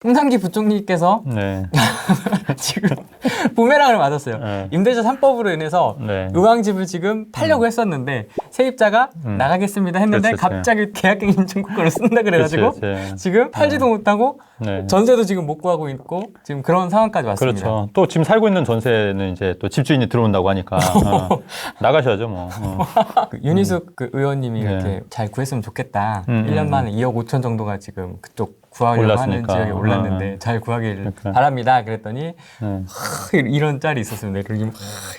홍남기 부총리께서 네. 지금 부메랑을 맞았어요. 네. 임대차 3법으로 인해서 네. 의왕집을 지금 팔려고 했었는데 세입자가 나가겠습니다 했는데 그렇지, 그렇지. 갑자기 계약갱신 청구권을 쓴다 그래가지고 그렇지, 그렇지. 지금 팔지도 못하고 네. 전세도 지금 못 구하고 있고 지금 그런 상황까지 왔습니다. 그렇죠. 또 지금 살고 있는 전세는 이제 또 집주인이 들어온다고 하니까 나가셔야죠, 뭐. 그 윤희숙 그 의원님이 네. 이렇게 잘 구했으면 좋겠다. 1년 만에 2억 5천 정도가 지금 그쪽 구하려고 올랐으니까. 하는 지역에 올랐는데 잘 구하길 그러니까. 바랍니다. 그랬더니 네. 이런 짤이 있었습니다. 그리고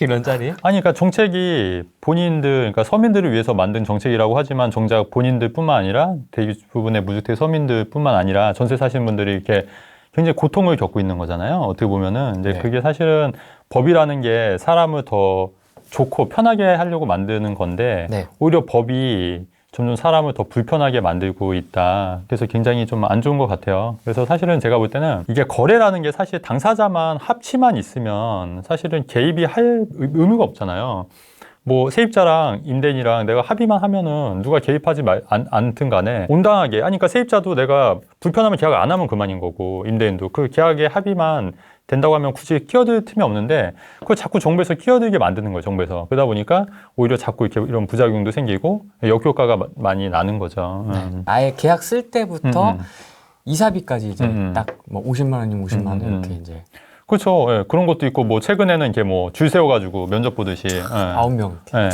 이런 짤이 아니, 그러니까 정책이 본인들, 그러니까 서민들을 위해서 만든 정책이라고 하지만 정작 본인들뿐만 아니라 대부분의 무주택 서민들뿐만 아니라 전세 사시는 분들이 이렇게 굉장히 고통을 겪고 있는 거잖아요. 어떻게 보면은 이제 네. 그게 사실은 법이라는 게 사람을 더 좋고 편하게 하려고 만드는 건데 네. 오히려 법이 점점 사람을 더 불편하게 만들고 있다. 그래서 굉장히 좀 안 좋은 것 같아요. 그래서 사실은 제가 볼 때는 이게 거래라는 게 사실 당사자만 합치만 있으면 사실은 개입이 할 의무가 없잖아요. 뭐 세입자랑 임대인이랑 내가 합의만 하면은 누가 개입하지 않든 간에 온당하게 아니 그러니까 세입자도 내가 불편하면 계약을 안 하면 그만인 거고 임대인도 그 계약의 합의만 된다고 하면 굳이 끼어들 틈이 없는데 그걸 자꾸 정부에서 끼어들게 만드는 거예요. 정부에서. 그러다 보니까 오히려 자꾸 이렇게 이런 부작용도 생기고 역효과가 많이 나는 거죠. 아예 계약 쓸 때부터 음. 이사비까지 이제 딱 뭐 50만 원이면 50만 원 이렇게 이제 그렇죠. 예, 그런 것도 있고 뭐 최근에는 이렇게 뭐 줄 세워가지고 면접 보듯이 9명 예.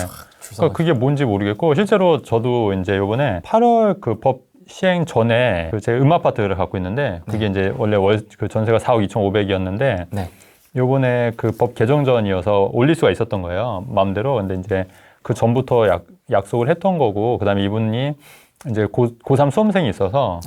그러니까 그게 뭔지 모르겠고 실제로 저도 이제 이번에 8월 그 법 시행 전에 그 제 아파트를 갖고 있는데 그게 이제 원래 그 전세가 4억 2,500이었는데 네. 요번에 그 법 개정 전이어서 올릴 수가 있었던 거예요. 마음대로. 근데 이제 그 전부터 약속을 했던 거고 그다음에 이분이 이제 고3 수험생이 있어서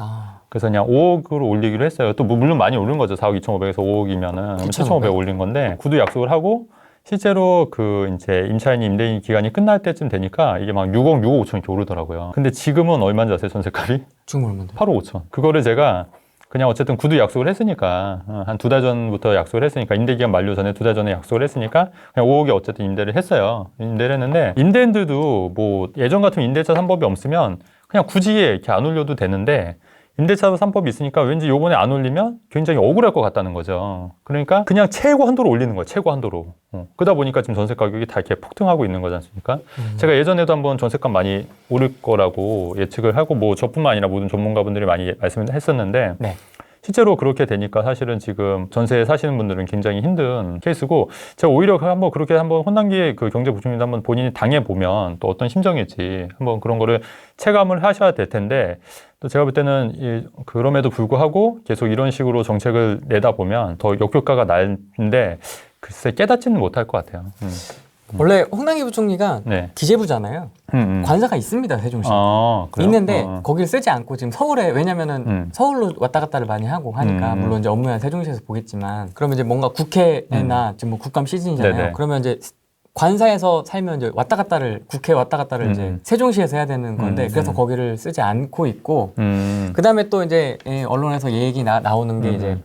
그래서 그냥 5억으로 올리기로 했어요. 또 물론 많이 오른 거죠. 4억 2,500에서 5억이면은 7,500 올린 건데 구두 약속을 하고 실제로 그 이제 임차인 임대인 기간이 끝날 때쯤 되니까 이게 막 6억 5천 이렇게 오르더라고요. 근데 지금은 얼마인지 아세요? 전세값이? 지금 얼마인데? 8억 5천. 그거를 제가 그냥 어쨌든 구두 약속을 했으니까 한 2달 전부터 약속을 했으니까 임대기간 만료 전에 2달 전에 약속을 했으니까 그냥 5억에 어쨌든 임대를 했어요. 임대를 했는데 임대인들도 뭐 예전 같으면 임대차 3법이 없으면 그냥 굳이 이렇게 안 올려도 되는데 임대차 3법이 있으니까 왠지 요번에 안 올리면 굉장히 억울할 것 같다는 거죠. 그러니까 그냥 최고 한도로 올리는 거예요. 최고 한도로. 그러다 보니까 지금 전세 가격이 다 이렇게 폭등하고 있는 거지 않습니까? 제가 예전에도 한번 전세값 많이 오를 거라고 예측을 하고 뭐 저뿐만 아니라 모든 전문가분들이 많이 말씀을 했었는데 네. 실제로 그렇게 되니까 사실은 지금 전세에 사시는 분들은 굉장히 힘든 케이스고 제가 오히려 한번 그렇게 한번 혼남기 그 경제부총리도 한번 본인이 당해보면 또 어떤 심정일지 한번 그런 거를 체감을 하셔야 될 텐데 또 제가 볼 때는 그럼에도 불구하고 계속 이런 식으로 정책을 내다 보면 더 역효과가 나는데 글쎄 깨닫지는 못할 것 같아요. 원래 홍남기 부총리가 네. 기재부잖아요. 관사가 있습니다. 세종시에. 그래요? 있는데 거기를 쓰지 않고 지금 서울에 왜냐면은 서울로 왔다 갔다를 많이 하고 하니까 물론 이제 업무야 세종시에서 보겠지만 그러면 이제 뭔가 국회나 지금 뭐 국감 시즌이잖아요. 네네. 그러면 이제 관사에서 살면 이제 왔다 갔다를 국회 왔다 갔다를 이제 세종시에서 해야 되는 건데 그래서 거기를 쓰지 않고 있고 그다음에 또 이제 언론에서 얘기 나오는 게 이제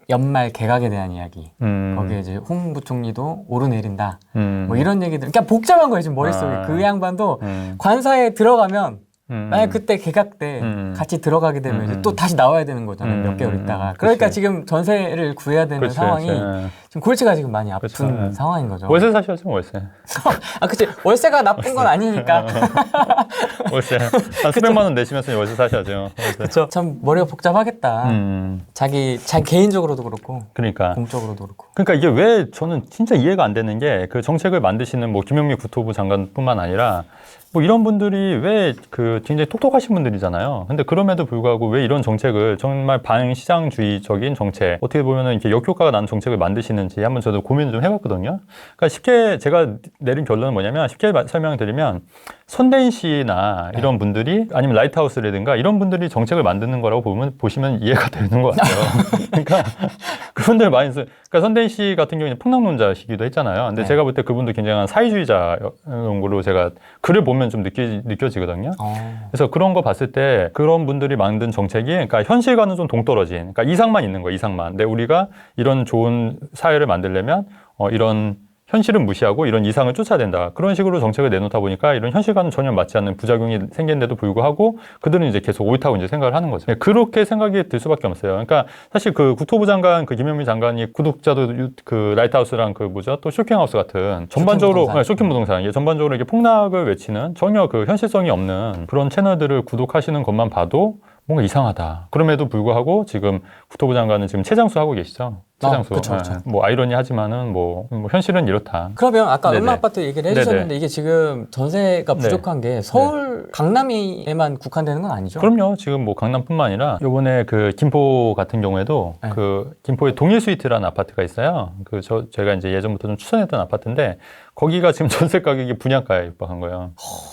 연말 개각에 대한 이야기. 거기에 이제 홍 부총리도 오르내린다. 뭐 이런 얘기들. 그러니까 복잡한 거예요, 지금 머릿속에. 그 양반도 관사에 들어가면 만약 그때 개각 때 같이 들어가게 되면 이제 또 다시 나와야 되는 거잖아요. 몇 개월 있다가. 그러니까 그치. 지금 전세를 구해야 되는 그치, 상황이 그치. 지금 골치가 지금 많이 아픈 그치. 상황인 거죠. 월세 사셔야죠, 월세. 아, 그치. 월세가 나쁜 건 아니니까. 월세. 한 수백만 원 내시면서 월세 사셔야죠. 월세. 그쵸. 참 머리가 복잡하겠다. 자기 개인적으로도 그렇고. 그러니까. 공적으로도 그렇고. 그러니까 이게 왜 저는 진짜 이해가 안 되는 게 그 정책을 만드시는 뭐 김용민 국토부 장관뿐만 아니라 뭐 이런 분들이 왜 그 굉장히 똑똑하신 분들이잖아요. 근데 그럼에도 불구하고 왜 이런 정책을 정말 반시장주의적인 정책 어떻게 보면은 이렇게 역효과가 나는 정책을 만드시는지 한번 저도 고민을 좀 해봤거든요. 그러니까 쉽게 제가 내린 결론은 뭐냐면 쉽게 설명드리면 손대인 씨나 이런 분들이 아니면 라이트하우스라든가 이런 분들이 정책을 만드는 거라고 보시면 이해가 되는 것 같아요. 그러니까 그분들 많이 그러니까 손대인 씨 같은 경우는 풍랑론자시기도 했잖아요. 근데 제가 볼 때 그분도 굉장한 사회주의자인 걸로 제가 글을 보면 좀 느껴지거든요. 그래서 그런 거 봤을 때 그런 분들이 만든 정책이 그러니까 현실과는 좀 동떨어진 그러니까 이상만 있는 거예요. 이상만. 근데 우리가 이런 좋은 사회를 만들려면 이런 현실은 무시하고 이런 이상을 쫓아야 된다. 그런 식으로 정책을 내놓다 보니까 이런 현실과는 전혀 맞지 않는 부작용이 생기는데도 불구하고 그들은 이제 계속 옳다고 이제 생각을 하는 거죠. 그렇게 생각이 들 수밖에 없어요. 그러니까 사실 그 국토부 장관, 그 김현미 장관이 구독자도 그 라이트하우스랑 그 뭐죠? 또 쇼킹하우스 같은 전반적으로 쇼킹 부동산, 전반적으로 이게 폭락을 외치는 전혀 그 현실성이 없는 그런 채널들을 구독하시는 것만 봐도 뭔가 이상하다. 그럼에도 불구하고 지금 국토부 장관은 지금 최장수 하고 계시죠. 최장수. 그쵸. 뭐 아이러니하지만은 뭐 현실은 이렇다. 그러면 아까 네네. 음마 아파트 얘기를 해주셨는데 네네. 이게 지금 전세가 네. 부족한 게 서울 강남에만 국한되는 건 아니죠? 그럼요. 지금 뭐 강남뿐만 아니라 요번에 그 김포 같은 경우에도 네. 그 김포에 동일 스위트라는 아파트가 있어요. 그 제가 이제 예전부터 좀 추천했던 아파트인데 거기가 지금 전세 가격이 분양가에 육박한 거예요.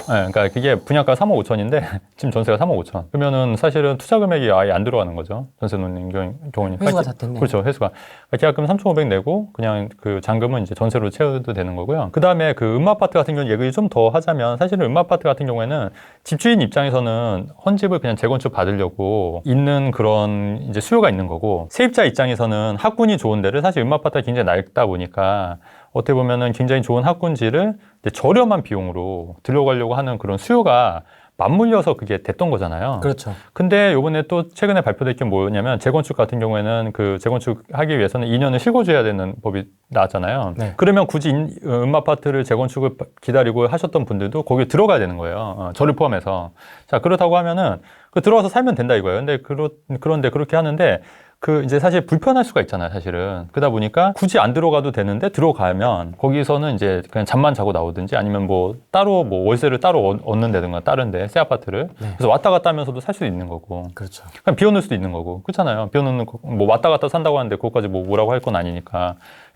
네, 그러니까 그게 분양가 3억 5천인데 지금 전세가 3억 5천. 그러면은 사실은 투자 금액이 아예 안 들어가는 거죠. 전세 놓는 경우니까. 회수가 다 됐네요. 그렇죠. 회수가. 계약금 3,500 내고 그냥 그 잔금은 이제 전세로 채워도 되는 거고요. 그 다음에 그 음아파트 같은 경우는 얘기 좀 더 하자면 사실은 음아파트 같은 경우에는 집주인 입장에서는 헌집을 그냥 재건축 받으려고 있는 그런 이제 수요가 있는 거고 세입자 입장에서는 학군이 좋은 데를 사실 음아파트가 굉장히 낡다 보니까 어떻게 보면은 굉장히 좋은 학군지를 이제 저렴한 비용으로 들어가려고 하는 그런 수요가 맞물려서 그게 됐던 거잖아요. 그렇죠. 근데 요번에 또 최근에 발표된 게 뭐냐면 재건축 같은 경우에는 그 재건축 하기 위해서는 2년을 실거주해야 되는 법이 나왔잖아요. 네. 그러면 굳이 음아파트를 재건축을 기다리고 하셨던 분들도 거기에 들어가야 되는 거예요. 저를 포함해서. 자, 그렇다고 하면은 그 들어와서 살면 된다 이거예요. 근데 그런데 그렇게 하는데 그 이제 사실 불편할 수가 있잖아요, 사실은. 그러다 보니까 굳이 안 들어가도 되는데 들어가면 거기서는 이제 그냥 잠만 자고 나오든지 아니면 뭐 따로 뭐 월세를 따로 얻는다든가 다른데 새 아파트를. 네. 그래서 왔다 갔다 하면서도 살 수 있는 거고. 그렇죠. 그냥 비워놓을 수도 있는 거고. 그렇잖아요. 비워놓는 거, 뭐 왔다 갔다 산다고 하는데 그것까지 뭐 뭐라고 할 건 아니니까.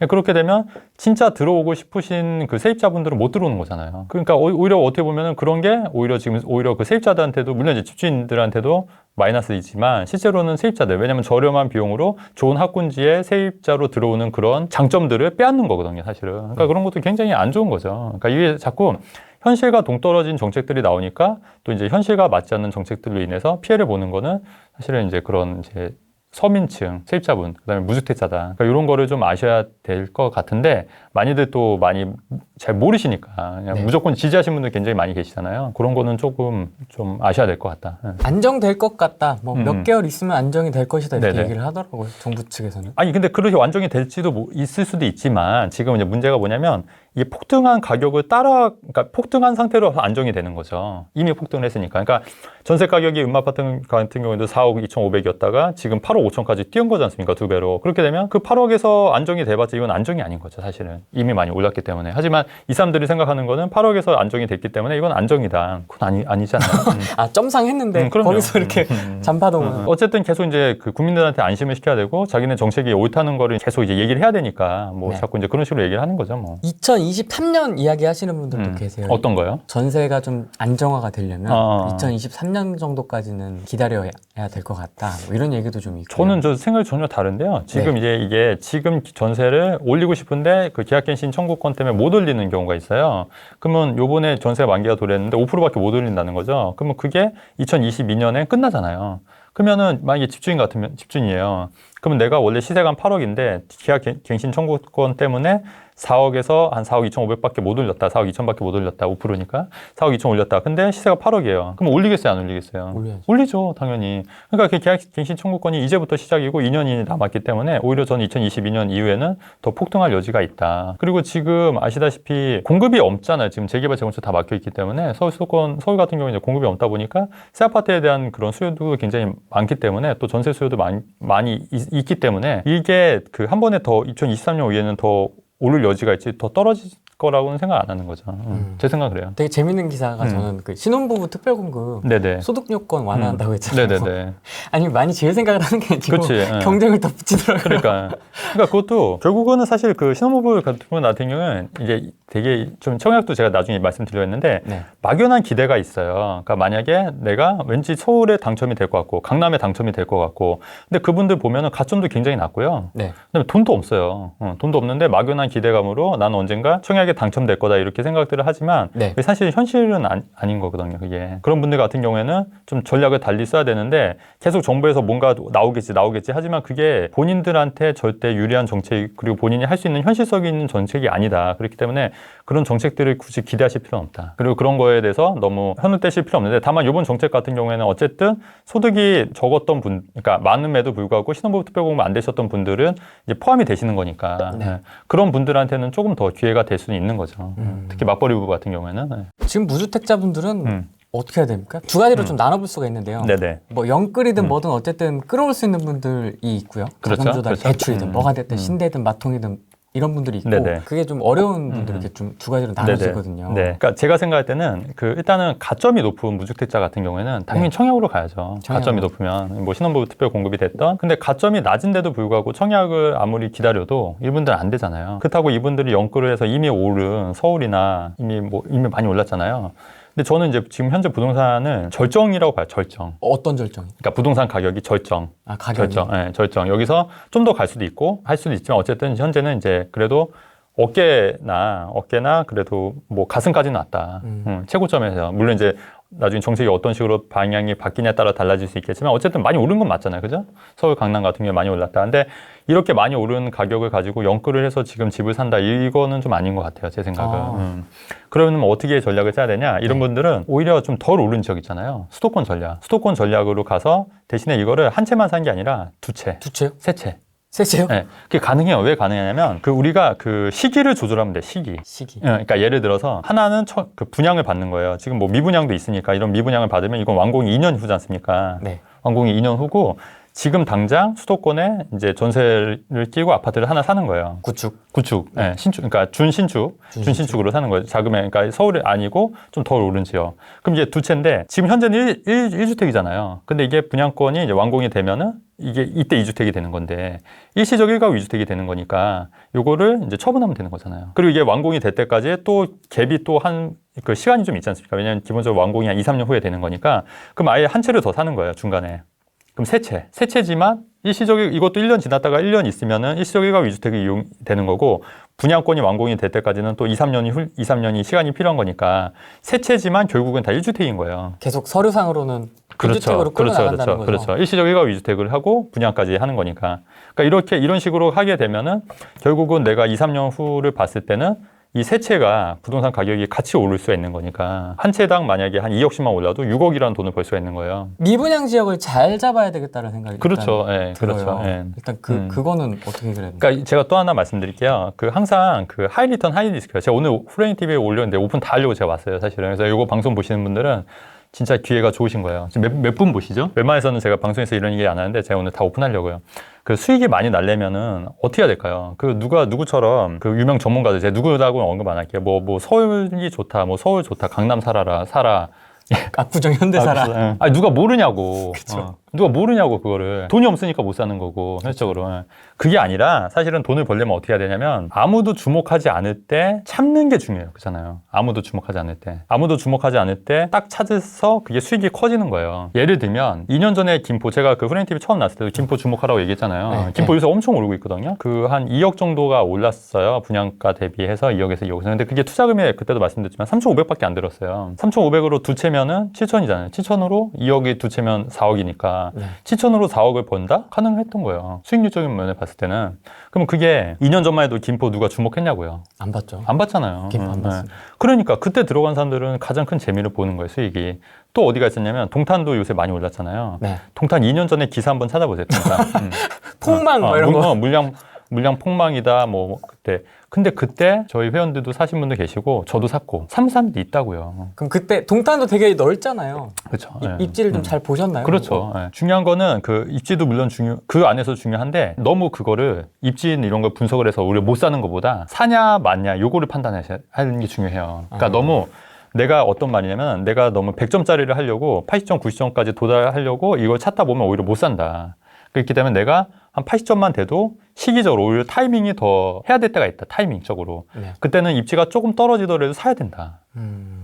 그렇게 되면 진짜 들어오고 싶으신 그 세입자분들은 못 들어오는 거잖아요. 그러니까 오히려 어떻게 보면은 그런 게 오히려 지금 오히려 그 세입자들한테도 물론 이제 집주인들한테도 마이너스이지만 실제로는 세입자들 왜냐면 저렴한 비용으로 좋은 학군지에 세입자로 들어오는 그런 장점들을 빼앗는 거거든요, 사실은. 그러니까 그런 것도 굉장히 안 좋은 거죠. 그러니까 이게 자꾸 현실과 동떨어진 정책들이 나오니까 또 이제 현실과 맞지 않는 정책들로 인해서 피해를 보는 거는 사실은 이제 그런 이제 서민층, 세입자분, 그다음에 무주택자다. 그러니까 이런 거를 좀 아셔야 될 것 같은데 많이들 또 많이 잘 모르시니까 그냥 네. 무조건 지지하시는 분들 굉장히 많이 계시잖아요. 그런 거는 조금 좀 아셔야 될 것 같다. 안정될 것 같다. 뭐 몇 개월 있으면 안정이 될 것이다 이렇게 네네. 얘기를 하더라고요. 정부 측에서는. 아니 근데 그렇게 완전히 될지도 있을 수도 있지만 지금 이제 문제가 뭐냐면 이 폭등한 가격을 그러니까 폭등한 상태로 안정이 되는 거죠. 이미 폭등을 했으니까. 그러니까 전세 가격이 음아파트 같은 경우에도 4억 2,500이었다가 지금 8억 5천까지 뛰은 거지 않습니까? 2배로. 그렇게 되면 그 8억에서 안정이 돼봤자 이건 안정이 아닌 거죠, 사실은. 이미 많이 올랐기 때문에. 하지만 이 사람들이 생각하는 거는 8억에서 안정이 됐기 때문에 이건 안정이다. 그건 아니잖아요. 아, 점상했는데 그럼요. 거기서 이렇게 잔파동을. 어쨌든 계속 이제 그 국민들한테 안심을 시켜야 되고 자기네 정책이 옳다는 거를 계속 이제 얘기를 해야 되니까 뭐 네. 자꾸 이제 그런 식으로 얘기를 하는 거죠, 뭐. 2023년 이야기 하시는 분들도 계세요. 어떤 거요? 전세가 좀 안정화가 되려면 아. 2023년 정도까지는 기다려야 될 것 같다. 뭐 이런 얘기도 좀 있고. 저는 저 생각이 전혀 다른데요. 지금 이제 이게 지금 전세를 올리고 싶은데 그 계약갱신 청구권 때문에 못 올리는 경우가 있어요. 그러면 요번에 전세 만기가 도래했는데 5%밖에 못 올린다는 거죠. 그러면 그게 2022년에 끝나잖아요. 그러면은 만약에 집주인 같으면 집주인이에요. 그러면 내가 원래 시세가 한 8억인데 계약갱신 청구권 때문에 4억에서 한 4억 2,500밖에 못 올렸다. 4억 2천밖에 못 올렸다. 5%니까 4억 2천 올렸다. 근데 시세가 8억이에요. 그럼 올리겠어요? 안 올리겠어요? 올려야죠. 올리죠, 당연히. 그러니까 그 계약갱신 청구권이 이제부터 시작이고 2년이 남았기 때문에 오히려 저는 2022년 이후에는 더 폭등할 여지가 있다. 그리고 지금 아시다시피 공급이 없잖아요. 지금 재개발 재건축 다 막혀 있기 때문에 서울 같은 경우는 이제 공급이 없다 보니까 새 아파트에 대한 그런 수요도 굉장히 많기 때문에 또 전세 수요도 많이 있기 때문에 이게 그 한 번에 더 2023년 이후에는 더 오를 여지가 있지 더 떨어질 거라고는 생각 안 하는 거죠. 제 생각은 그래요. 되게 재밌는 기사가 저는 그 신혼부부 특별공급 네네. 소득 요건 완화한다고 했잖아요. 네네네. 아니 많이 지을 생각을 하는 게 아니고 그치, 경쟁을 더 붙이더라고요. 그러니까 그것도 결국은 사실 그 신혼부부 같은 경우는 이제 되게 좀 청약도 제가 나중에 말씀드려 했는데 네. 막연한 기대가 있어요. 그러니까 만약에 내가 왠지 서울에 당첨이 될 것 같고 강남에 당첨이 될 것 같고 근데 그분들 보면은 가점도 굉장히 낮고요. 네. 그다음에 돈도 없어요. 돈도 없는데 막연한 기대감으로 나는 언젠가 청약에 확실하게 당첨될 거다 이렇게 생각들을 하지만 네. 그게 사실 현실은 아닌 거거든요. 그게 그런 분들 같은 경우에는 좀 전략을 달리 써야 되는데 계속 정부에서 뭔가 나오겠지 하지만 그게 본인들한테 절대 유리한 정책 그리고 본인이 할 수 있는 현실성 있는 정책이 아니다. 그렇기 때문에 그런 정책들을 굳이 기대하실 필요는 없다. 그리고 그런 거에 대해서 너무 현을 떼실 필요 없는데 다만 이번 정책 같은 경우에는 어쨌든 소득이 적었던 분, 그러니까 많음에도 불구하고 신혼부부 특별공급 안 되셨던 분들은 이제 포함이 되시는 거니까 네. 그런 분들한테는 조금 더 기회가 될 수는 있는 거죠. 특히 맞벌이 부부 같은 경우에는. 지금 무주택자분들은 어떻게 해야 됩니까? 두 가지로 좀 나눠볼 수가 있는데요. 네네. 뭐 영끌이든 뭐든 어쨌든 끌어올 수 있는 분들이 있고요. 그렇죠. 자금조달, 그렇죠. 대출이든 뭐가 됐든 신대든 마통이든 이런 분들이 있고 네네. 그게 좀 어려운 분들이 이렇게 좀 두 가지로 나눠지거든요. 네. 그러니까 제가 생각할 때는 일단은 가점이 높은 무주택자 같은 경우에는 당연히 청약으로 가야죠. 가점이 높으면 뭐 신혼부부 특별 공급이 됐던 근데 가점이 낮은데도 불구하고 청약을 아무리 기다려도 이분들은 안 되잖아요. 그렇다고 이분들이 영끌을 해서 이미 오른 서울이나 이미 많이 올랐잖아요. 근데 저는 이제 지금 현재 부동산을 절정이라고 봐요. 절정. 어떤 절정이? 그러니까 부동산 가격이 절정. 아, 가격이? 절정. 네, 절정. 여기서 좀 더 갈 수도 있고 할 수도 있지만 어쨌든 현재는 이제 그래도 어깨나 그래도 뭐 가슴까지는 왔다. 최고점에서. 물론 이제 나중에 정책이 어떤 식으로 방향이 바뀌냐에 따라 달라질 수 있겠지만 어쨌든 많이 오른 건 맞잖아요. 그죠? 서울, 강남 같은 경우에 많이 올랐다. 근데 이렇게 많이 오른 가격을 가지고 영끌을 해서 지금 집을 산다. 이거는 좀 아닌 것 같아요. 제 생각은. 그러면 뭐 어떻게 전략을 짜야 되냐? 이런 분들은 오히려 좀 덜 오른 지역 있잖아요. 수도권 전략. 수도권 전략으로 가서 대신에 이거를 한 채만 산 게 아니라 두 채. 두 채요? 세 채. 세 채요? 네, 그게 가능해요. 왜 가능하냐면 우리가 시기를 조절하면 돼. 시기. 그러니까 예를 들어서 하나는 분양을 받는 거예요. 지금 뭐 미분양도 있으니까 이런 미분양을 받으면 이건 완공이 2년 후지 않습니까? 네. 완공이 2년 후고 지금 당장 수도권에 이제 전세를 끼고 아파트를 하나 사는 거예요. 구축. 네, 신축. 그러니까 준신축으로 사는 거예요. 자금에, 그러니까 서울이 아니고 좀 덜 오른 지역. 그럼 이제 두 채인데 지금 현재는 1주택이잖아요. 근데 이게 분양권이 이제 완공이 되면은 이게 이때 2주택이 되는 건데 일시적 1가구 2주택이 되는 거니까 요거를 이제 처분하면 되는 거잖아요. 그리고 이게 완공이 될 때까지 또 갭이 또 시간이 좀 있지 않습니까? 왜냐하면 기본적으로 완공이 한 2, 3년 후에 되는 거니까 그럼 아예 한 채를 더 사는 거예요. 중간에. 그럼 세 채지만 이것도 1년 지났다가 1년 있으면은 일시적 1가구 2주택이 이용되는 거고 분양권이 완공이 될 때까지는 또 2, 3년이 시간이 필요한 거니까 세 채지만 결국은 다 1주택인 거예요. 계속 서류상으로는 1주택으로 끌어나간다는 거죠. 그렇죠. 일시적 1가구 2주택을 하고 분양까지 하는 거니까. 그러니까 이런 식으로 하게 되면은 결국은 내가 2, 3년 후를 봤을 때는 이 세 채가 부동산 가격이 같이 오를 수가 있는 거니까 한 채당 만약에 한 2억씩만 올라도 6억이라는 돈을 벌 수가 있는 거예요. 미분양 지역을 잘 잡아야 되겠다는 생각이 그렇죠. 일단 들어요. 그렇죠. 예. 일단 그거는 어떻게 그래야 됩니까? 그러니까 제가 또 하나 말씀드릴게요. 항상 하이 리턴 하이 리스크요. 제가 오늘 후레인 TV에 올렸는데 오픈 다 하려고 제가 왔어요. 사실은. 그래서 이거 방송 보시는 분들은 진짜 기회가 좋으신 거예요. 지금 몇 분 보시죠? 웬만해서는 제가 방송에서 이런 얘기 안 하는데 제가 오늘 다 오픈하려고요. 수익이 많이 날려면은 어떻게 해야 될까요? 누구처럼 유명 전문가들, 제가 누구라고 언급 안 할게요. 뭐 서울이 좋다, 뭐 서울 좋다, 강남 살아. 압구정 현대사라. 아니, 누가 모르냐고. 누가 모르냐고, 그거를. 돈이 없으니까 못 사는 거고, 현실적으로. 그게 아니라, 사실은 돈을 벌려면 어떻게 해야 되냐면, 아무도 주목하지 않을 때 참는 게 중요해요. 그렇잖아요. 아무도 주목하지 않을 때 딱 찾아서 그게 수익이 커지는 거예요. 예를 들면, 2년 전에 제가 후레인 TV 처음 나왔을 때도 김포 주목하라고 얘기했잖아요. 네, 김포 요새 엄청 오르고 있거든요. 한 2억 정도가 올랐어요. 분양가 대비해서 2억에서 2억. 근데 그게 투자금액 그때도 말씀드렸지만 3,500밖에 안 들었어요. 3,500으로 두 채면은 7천이잖아요. 7천으로 2억이 두 채면 4억이니까 7천으로 4억을 번다? 가능했던 거예요. 수익률적인 면을 봤을 때는. 그럼 그게 2년 전만 해도 김포 누가 주목했냐고요. 안 봤죠. 안 봤잖아요. 김포 안 봤습니다. 그러니까 그때 들어간 사람들은 가장 큰 재미를 보는 거예요. 수익이. 또 어디가 있었냐면 동탄도 요새 많이 올랐잖아요. 네. 동탄 2년 전에 기사 한번 찾아보세요. 동탄. 폭망 뭐 이런 거. 물량 폭망이다 그때. 근데 그때 저희 회원들도 사신 분들 계시고 저도 샀고 사는 사람도 있다고요. 그럼 그때 동탄도 되게 넓잖아요. 그렇죠. 입지를 좀 잘 보셨나요? 그렇죠. 중요한 거는 입지도 물론 그 안에서 중요한데 너무 그거를 입지는 이런 걸 분석을 해서 우리가 못 사는 것보다 사냐 맞냐 요거를 판단하는 게 중요해요. 그러니까 너무 내가 어떤 말이냐면 내가 너무 100점짜리를 하려고 80점, 90점까지 도달하려고 이걸 찾다 보면 오히려 못 산다. 그렇기 때문에 내가 한 80점만 돼도 시기적으로 오히려 타이밍이 더 해야 될 때가 있다. 타이밍적으로. 네. 그때는 입지가 조금 떨어지더라도 사야 된다.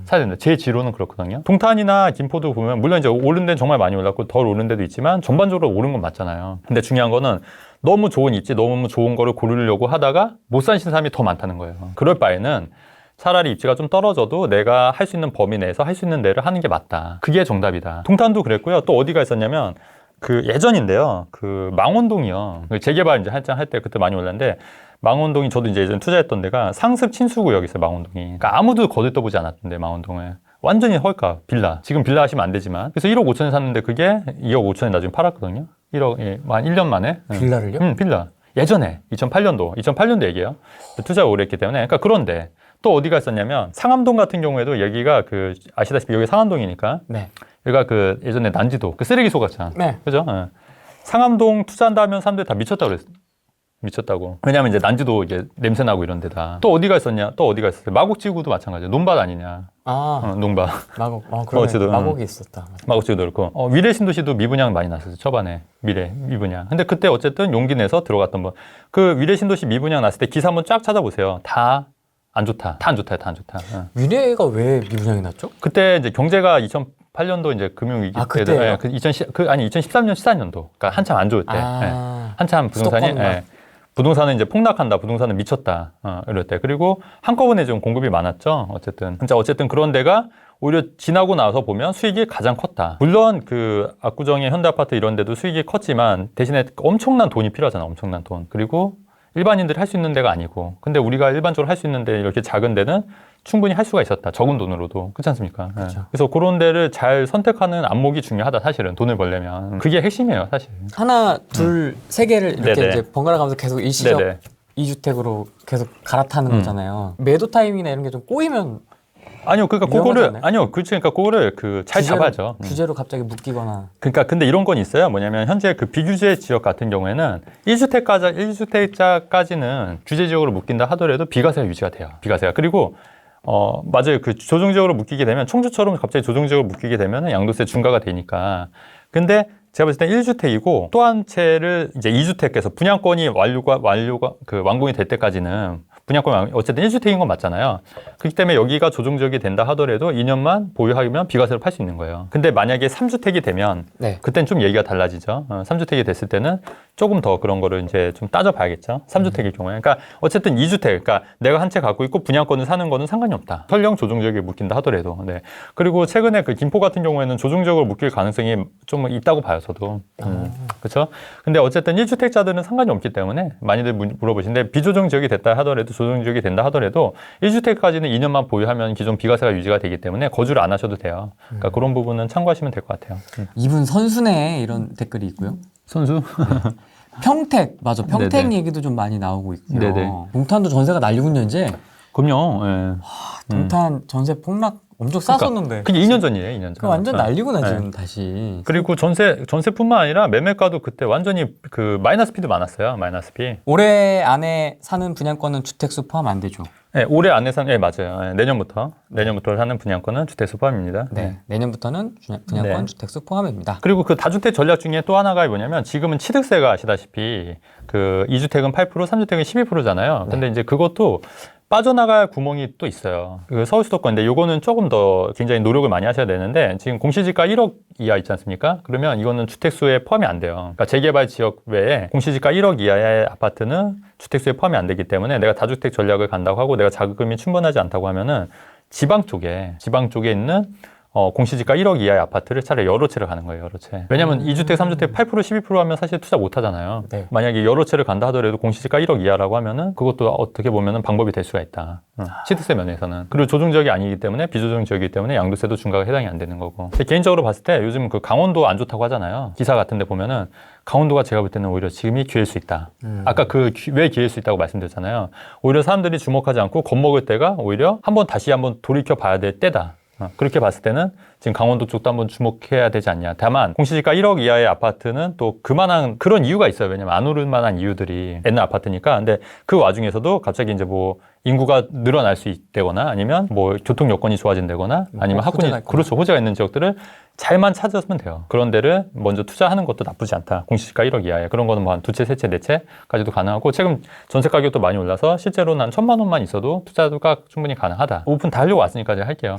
사야 된다. 제 지로는 그렇거든요. 동탄이나 김포도 보면 물론 이제 오른 데는 정말 많이 올랐고 덜 오른 데도 있지만 전반적으로 오른 건 맞잖아요. 근데 중요한 거는 너무 좋은 입지, 너무 좋은 거를 고르려고 하다가 못 사신 사람이 더 많다는 거예요. 그럴 바에는 차라리 입지가 좀 떨어져도 내가 할 수 있는 범위 내에서 할 수 있는 데를 하는 게 맞다. 그게 정답이다. 동탄도 그랬고요. 또 어디가 있었냐면 그 예전인데요. 그 망원동이요. 재개발 이제 한창 할 때 그때 많이 올랐는데 망원동이 저도 이제 예전 투자했던 데가 상습 친수구역이 있어요. 망원동이. 그러니까 아무도 거들떠보지 않았던데 망원동을. 완전히 헐값 빌라. 지금 빌라 하시면 안 되지만. 그래서 1억 5천에 샀는데 그게 2억 5천에 나중에 팔았거든요. 1억, 예, 한 1년 만에. 빌라를요? 빌라. 예전에 2008년도 얘기예요. 투자가 오래 했기 때문에. 그러니까 그런데 또 어디가 있었냐면 상암동 같은 경우에도 여기가 그 아시다시피 여기 상암동이니까. 네. 여기가 그 예전에 난지도 그 쓰레기소 같잖아. 네. 그죠? 예. 상암동 투자한다 하면 사람들이 다 미쳤다고 그랬어. 미쳤다고. 왜냐면 이제 난지도 이제 냄새 나고 이런 데다. 또 어디가 있었냐? 또 어디가 있었어요? 마곡지구도 마찬가지야. 논밭 아니냐? 논밭. 마곡. 그러면 어쨌든, 마곡이 있었다. 마곡지구도 그렇고. 미래 신도시도 미분양 많이 났었어요. 초반에. 미분양. 근데 그때 어쨌든 용기 내서 들어갔던 분. 그 미래 신도시 미분양 났을 때 기사 한번 쫙 찾아보세요. 다 안 좋다. 다 안 좋다. 위례가 왜 미분양이 났죠? 그때 이제 경제가 2008년도 이제 금융위기 때도. 그때요? 예, 2013년, 14년도. 그러니까 한참 안 좋을 때. 예. 한참 부동산이. 부동산은 이제 폭락한다. 부동산은 미쳤다. 이럴 때. 그리고 한꺼번에 좀 공급이 많았죠. 어쨌든 그런 데가 오히려 지나고 나서 보면 수익이 가장 컸다. 물론 그 압구정의 현대아파트 이런 데도 수익이 컸지만 대신에 엄청난 돈이 필요하잖아. 엄청난 돈. 그리고 일반인들이 할 수 있는 데가 아니고. 근데 우리가 일반적으로 할 수 있는 데 이렇게 작은 데는 충분히 할 수가 있었다. 적은 돈으로도. 그렇지 않습니까? 그렇죠. 그래서 그런 데를 잘 선택하는 안목이 중요하다. 사실은 돈을 벌려면. 그게 핵심이에요. 사실. 하나, 둘, 세 개를 이렇게 네네. 이제 번갈아 가면서 계속 일시적 네네. 2주택으로 계속 갈아타는 거잖아요. 매도 타이밍이나 이런 게 좀 꼬이면 아니요, 그러니까 위험하지 그거를 않아요? 아니요, 그렇지, 그러니까 그거를 잘 잡아야죠. 규제로 갑자기 묶이거나. 그러니까 근데 이런 건 있어요. 뭐냐면 현재 그 비규제 지역 같은 경우에는 1주택자까지는 규제 지역으로 묶인다 하더라도 비과세가 유지가 돼요. 비과세가. 그리고 맞아요. 그 조정지역으로 묶이게 되면 청주처럼 갑자기 조정지역으로 묶이게 되면 양도세 중과가 되니까. 근데 제가 봤을 때 1주택이고 또 한 채를 이제 2주택에서 분양권이 완공이 될 때까지는 분양권 어쨌든 1주택인 건 맞잖아요. 그렇기 때문에 여기가 조정지역이 된다 하더라도 2년만 보유하면 비과세로 팔 수 있는 거예요. 근데 만약에 3주택이 되면 그땐 좀 얘기가 달라지죠. 3주택이 됐을 때는 조금 더 그런 거를 이제 좀 따져봐야겠죠. 3주택일 경우에. 그러니까 어쨌든 2주택, 그러니까 내가 한 채 갖고 있고 분양권을 사는 거는 상관이 없다. 설령 조정지역에 묶인다 하더라도. 네. 그리고 최근에 그 김포 같은 경우에는 조정지역으로 묶일 가능성이 좀 있다고 봐요, 저도. 그렇죠? 근데 어쨌든 1주택자들은 상관이 없기 때문에 많이들 물어보시는데 비조정 지역이 됐다 하더라도 조정 지역이 된다 하더라도 1주택까지는 2년만 보유하면 기존 비과세가 유지가 되기 때문에 거주를 안 하셔도 돼요. 그러니까 그런 부분은 참고하시면 될 것 같아요. 이분 선수네 이런 댓글이 있고요. 선수? 평택, 맞아. 평택 네네. 얘기도 좀 많이 나오고 있고요. 네네. 동탄도 전세가 난리군요, 이제. 그럼요. 예. 동탄 전세 폭락 엄청 쌌었는데. 그게 2년 전이에요, 2년 전. 그 완전 난리구나, 네. 지금 다시. 그리고 전세뿐만 아니라 매매가도 그때 완전히 그 마이너스 피도 많았어요, 마이너스 피. 올해 안에 사는 분양권은 주택수 포함 안 되죠. 네, 올해 안에 사는, 네, 맞아요. 네, 내년부터 사는 분양권은 주택수 포함입니다. 네. 내년부터는 분양권 네. 주택수 포함입니다. 그리고 그 다주택 전략 중에 또 하나가 뭐냐면 지금은 취득세가 아시다시피 그 2주택은 8%, 3주택은 12%잖아요. 근데 이제 그것도 빠져나갈 구멍이 또 있어요. 그 서울 수도권인데 요거는 조금 더 굉장히 노력을 많이 하셔야 되는데 지금 공시지가 1억 이하 있지 않습니까? 그러면 이거는 주택수에 포함이 안 돼요. 그러니까 재개발 지역 외에 공시지가 1억 이하의 아파트는 주택수에 포함이 안 되기 때문에 내가 다주택 전략을 간다고 하고 내가 자금이 충분하지 않다고 하면은 지방 쪽에 있는 공시지가 1억 이하의 아파트를 차라리 여러 채를 가는 거예요, 여러 채. 왜냐면 2주택, 3주택 8%, 12% 하면 사실 투자 못 하잖아요. 네. 만약에 여러 채를 간다 하더라도 공시지가 1억 이하라고 하면은 그것도 어떻게 보면은 방법이 될 수가 있다. 취득세 면에서는. 그리고 조정지역이 아니기 때문에 비조정 지역이기 때문에 양도세도 중과가 해당이 안 되는 거고. 근데 개인적으로 봤을 때 요즘 그 강원도 안 좋다고 하잖아요. 기사 같은 데 보면은 강원도가 제가 볼 때는 오히려 지금이 기회일 수 있다. 아까 왜 기회일 수 있다고 말씀드렸잖아요. 오히려 사람들이 주목하지 않고 겁먹을 때가 오히려 다시 한번 돌이켜 봐야 될 때다. 그렇게 봤을 때는 지금 강원도 쪽도 한번 주목해야 되지 않냐. 다만 공시지가 1억 이하의 아파트는 또 그만한 그런 이유가 있어요. 왜냐면 안 오를 만한 이유들이 옛날 아파트니까. 근데 그 와중에서도 갑자기 이제 뭐 인구가 늘어날 수 있다거나 아니면 뭐 교통 여건이 좋아진다거나 아니면 학군이 호재가 있거나. 그렇죠. 호재가 있는 지역들을 잘만 찾았으면 돼요. 그런 데를 먼저 투자하는 것도 나쁘지 않다. 공시지가 1억 이하에. 그런 거는 뭐 한 2채, 3채, 4채까지도 가능하고 최근 전세 가격도 많이 올라서 실제로는 한 1,000만 원만 있어도 투자가 충분히 가능하다. 오픈 다 하려고 왔으니까 제가 할게요.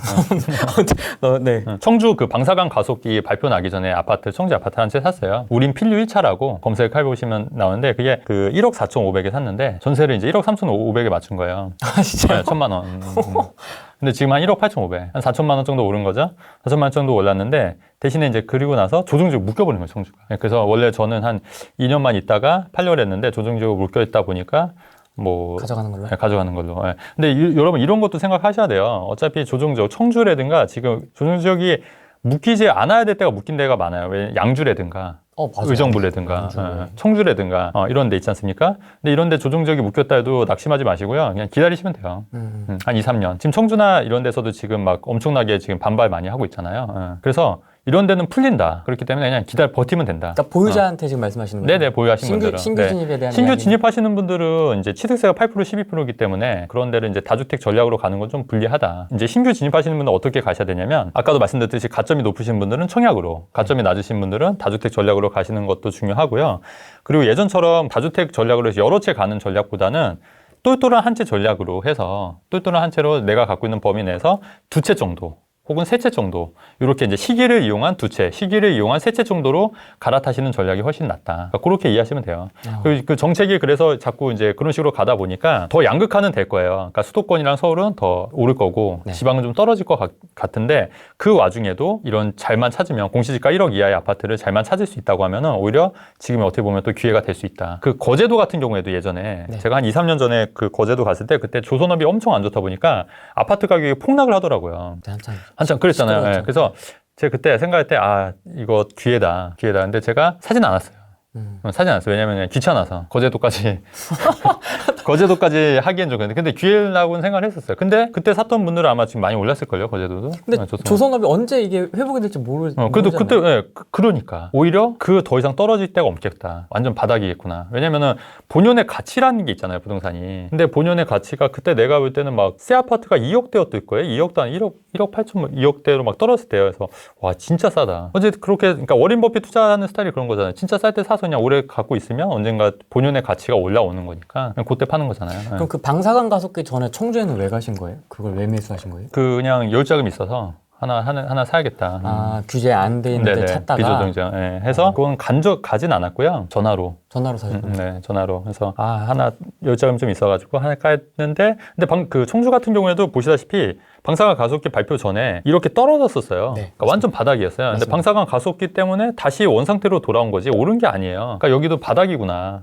네. 청주 그 방사강 가속기 발표 나기 전에 아파트, 청주 아파트 한 채 샀어요. 우린 필류 1차라고 검색해보시면 나오는데 그게 그 1억 4,500에 샀는데 전세를 이제 1억 3,500에 맞춘 거예요. 아, 진짜요? 1,000만 원. 근데 지금 한 1억 8,500, 한 4천만 원 정도 오른 거죠. 4천만 원 정도 올랐는데 대신에 이제 그리고 나서 조정지역 묶여버린 거예요, 청주가. 그래서 원래 저는 한 2년만 있다가 팔려고 했는데 조정지역 묶여있다 보니까 뭐 가져가는 걸로. 네, 가져가는 걸로. 네. 근데 여러분 이런 것도 생각하셔야 돼요. 어차피 조정지역, 청주라든가 지금 조정지역이 묶이지 않아야 될 때가 묶인 데가 많아요. 왜 양주라든가. 맞아요. 의정부라든가 청주라든가 이런 데 있지 않습니까? 근데 이런 데 조정지역이 묶였다 해도 낙심하지 마시고요. 그냥 기다리시면 돼요. 한 2, 3년. 지금 청주나 이런 데서도 지금 막 엄청나게 지금 반발 많이 하고 있잖아요. 그래서 이런 데는 풀린다. 그렇기 때문에 그냥 버티면 된다. 그러니까 보유자한테 지금 말씀하시는 거예요? 네네, 보유하신 분들은. 신규 진입에 대한 신규 이야기는? 진입하시는 분들은 이제 취득세가 8%, 12%이기 때문에 그런 데를 이제 다주택 전략으로 가는 건 좀 불리하다. 이제 신규 진입하시는 분들은 어떻게 가셔야 되냐면 아까도 말씀드렸듯이 가점이 높으신 분들은 청약으로, 가점이 낮으신 분들은 다주택 전략으로 가시는 것도 중요하고요. 그리고 예전처럼 다주택 전략으로 해서 여러 채 가는 전략보다는 똘똘한 한 채 전략으로 해서 똘똘한 한 채로 내가 갖고 있는 범위 내에서 2채 정도 혹은 3채 정도 이렇게 이제 시기를 이용한 2채, 시기를 이용한 3채 정도로 갈아타시는 전략이 훨씬 낫다. 그러니까 그렇게 이해하시면 돼요. 그 정책이 그래서 자꾸 이제 그런 식으로 가다 보니까 더 양극화는 될 거예요. 그러니까 수도권이랑 서울은 더 오를 거고 네. 지방은 좀 떨어질 것 같은데 그 와중에도 이런 잘만 찾으면 공시지가 1억 이하의 아파트를 잘만 찾을 수 있다고 하면은 오히려 지금 어떻게 보면 또 기회가 될 수 있다. 그 거제도 같은 경우에도 예전에 네. 제가 한 2, 3년 전에 그 거제도 갔을 때 그때 조선업이 엄청 안 좋다 보니까 아파트 가격이 폭락을 하더라고요. 한참 그랬잖아요. 네. 그래서 제가 그때 생각할 때 이거 기회다. 근데 제가 사진 않았어요. 사진 않았어요. 왜냐면 그냥 귀찮아서 거제도까지 하기엔 좀 그런데 근데 기회라고는 생각을 했었어요. 근데 그때 샀던 분들은 아마 지금 많이 올랐을걸요. 거제도도. 근데 조선업이 언제 이게 회복이 될지 그래도 그때 그러니까 오히려 그 더 이상 떨어질 데가 없겠다. 완전 바닥이겠구나. 왜냐면은 본연의 가치라는 게 있잖아요. 부동산이. 근데 본연의 가치가 그때 내가 볼 때는 막 새 아파트가 2억대였을 거예요. 2억도 한 1억 8천 2억대로 막 떨어졌을 때요. 그래서 와 진짜 싸다. 어쨌든 그렇게 그러니까 워렌 버핏 투자하는 스타일이 그런 거잖아요. 진짜 쌀 때 사서 그냥 오래 갖고 있으면 언젠가 본연의 가치가 올라오는 거니까 그냥 그때 파는 거잖아요. 그럼 그 방사강 가속기 전에 청주에는 왜 가신 거예요? 그걸 왜 매수하신 거예요? 그냥 여유자금이 있어서 하나 사야겠다. 규제 안 돼 있는데 찾다가 비조정자 해서 그건 가진 않았고요. 전화로 사셨군요. 네, 전화로 해서 하나 여유자금 좀 있어가지고 하나 까였는데 근데 그 청주 같은 경우에도 보시다시피 방사강 가속기 발표 전에 이렇게 떨어졌었어요. 네, 그러니까 완전 바닥이었어요. 근데 방사강 가속기 때문에 다시 원상태로 돌아온 거지 오른 게 아니에요. 그러니까 여기도 바닥이구나,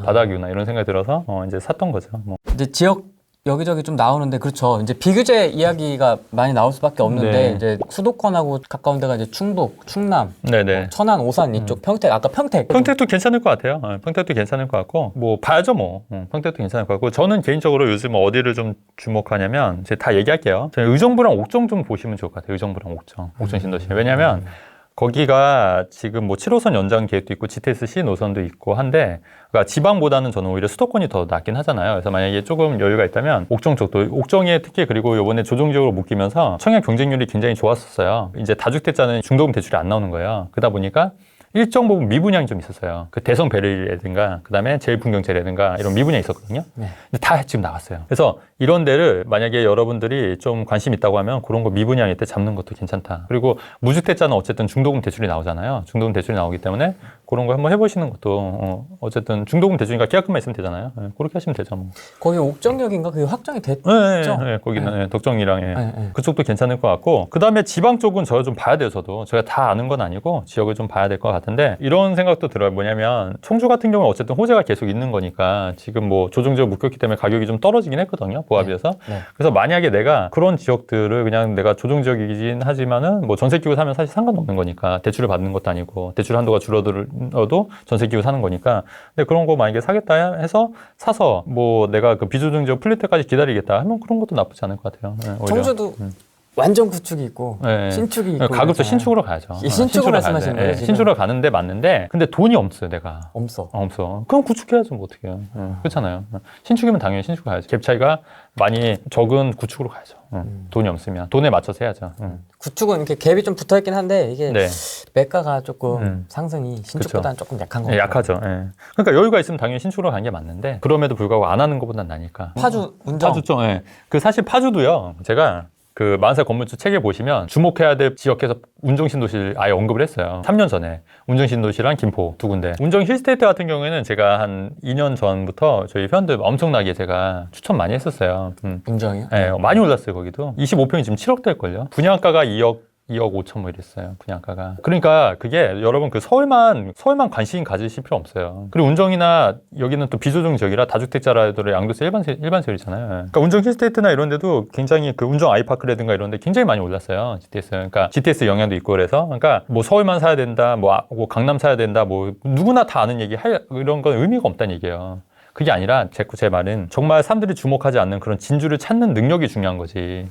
바닥이구나 이런 생각이 들어서 이제 샀던 거죠. 뭐. 이제 지역 여기저기 좀 나오는데 그렇죠. 이제 비규제 이야기가 많이 나올 수밖에 없는데 네. 이제 수도권하고 가까운 데가 이제 충북, 충남, 네네. 천안, 오산 이쪽 평택 아까 평택. 평택도 괜찮을 것 같아요. 평택도 괜찮을 것 같고 뭐 봐야죠 뭐. 평택도 괜찮을 것 같고 저는 개인적으로 요즘 어디를 좀 주목하냐면 제가 다 얘기할게요. 저희 의정부랑 옥정 좀 보시면 좋을 것 같아요. 의정부랑 옥정 신도시. 왜냐면 거기가 지금 뭐 7호선 연장 계획도 있고 GTX-C 노선도 있고 한데 그러니까 지방보다는 저는 오히려 수도권이 더 낫긴 하잖아요. 그래서 만약에 조금 여유가 있다면 옥정 쪽도 옥정에 특히 그리고 이번에 조정지역으로 묶이면서 청약 경쟁률이 굉장히 좋았었어요. 이제 다주택자는 중도금 대출이 안 나오는 거예요. 그러다 보니까 일정 부분 미분양이 좀 있었어요. 그 대성 베를이라든가 그다음에 제일풍경채라든가 이런 미분양이 있었거든요. 네. 근데 다 지금 나왔어요. 그래서 이런 데를 만약에 여러분들이 좀 관심 있다고 하면 그런 거 미분양일 때 잡는 것도 괜찮다. 그리고 무주택자는 어쨌든 중도금 대출이 나오잖아요. 중도금 대출이 나오기 때문에 그런 거 한번 해보시는 것도 어쨌든 중도금 대출이니까 계약금만 있으면 되잖아요. 그렇게 하시면 되죠. 뭐. 거기 옥정역인가 그게 확정이 됐죠? 네, 거기는 덕정이랑 그쪽도 괜찮을 것 같고 그 다음에 지방 쪽은 저 좀 봐야 돼요. 저도 제가 다 아는 건 아니고 지역을 좀 봐야 될 것 같은데 이런 생각도 들어요. 뭐냐면 청주 같은 경우는 어쨌든 호재가 계속 있는 거니까 지금 뭐 조정지역 묶였기 때문에 가격이 좀 떨어지긴 했거든요. 보합이어서. 네. 그래서 만약에 내가 그런 지역들을 그냥 내가 조정지역이긴 하지만은 뭐 전세 끼고 사면 사실 상관없는 거니까 대출을 받는 것도 아니고 대출 한도가 줄어들어도 전세 끼고 사는 거니까 근데 그런 거 만약에 사겠다 해서 사서 뭐 내가 그 비조정지역 풀릴 때까지 기다리겠다 하면 그런 것도 나쁘지 않을 것 같아요. 네, 오히려. 청주도 완전 구축이 있고 네. 신축이 있고 가급적 그러잖아요. 신축으로 가야죠. 신축을 말씀하시는 거예요? 지금? 신축으로 가는데 맞는데 근데 돈이 없어요 내가. 없어. 없어. 그럼 구축해야죠 뭐 어떻게 해요. 그렇잖아요. 신축이면 당연히 신축 가야죠. 갭 차이가 많이 적은 구축으로 가야죠. 돈이 없으면 돈에 맞춰서 해야죠. 구축은 이렇게 갭이 좀 붙어있긴 한데 이게 네. 매가가 조금 상승이 신축보다는 조금 약한 거 같아요. 약하죠. 예. 그러니까 여유가 있으면 당연히 신축으로 가는 게 맞는데 그럼에도 불구하고 안 하는 것보단 나니까. 파주 운정. 파주죠. 예. 그 사실 파주도요. 제가 그 만사 건물주 책에 보시면 주목해야 될 지역에서 운정신도시를 아예 언급을 했어요. 3년 전에 운정신도시랑 김포 두 군데. 운정 힐스테이트 같은 경우에는 제가 한 2년 전부터 저희 회원들 엄청나게 제가 추천 많이 했었어요. 운정이요? 네, 많이 올랐어요 거기도. 25평이 지금 7억 될걸요. 분양가가 2억 5천 뭐 이랬어요 분양가가. 그러니까 그게 여러분 그 서울만 관심 가지실 필요 없어요. 그리고 운정이나 여기는 또 비조정 지역이라 다주택자라 하더라도 양도세 일반세율이잖아요. 그러니까 운정 힐스테이트나 이런 데도 굉장히 그 운정 아이파크라든가 이런 데 굉장히 많이 올랐어요 GTS. 그러니까 GTS 영향도 있고 그래서 그러니까 뭐 서울만 사야 된다 뭐 강남 사야 된다 뭐 누구나 다 아는 얘기 이런 건 의미가 없다는 얘기예요. 그게 아니라 제 말은 정말 사람들이 주목하지 않는 그런 진주를 찾는 능력이 중요한 거지.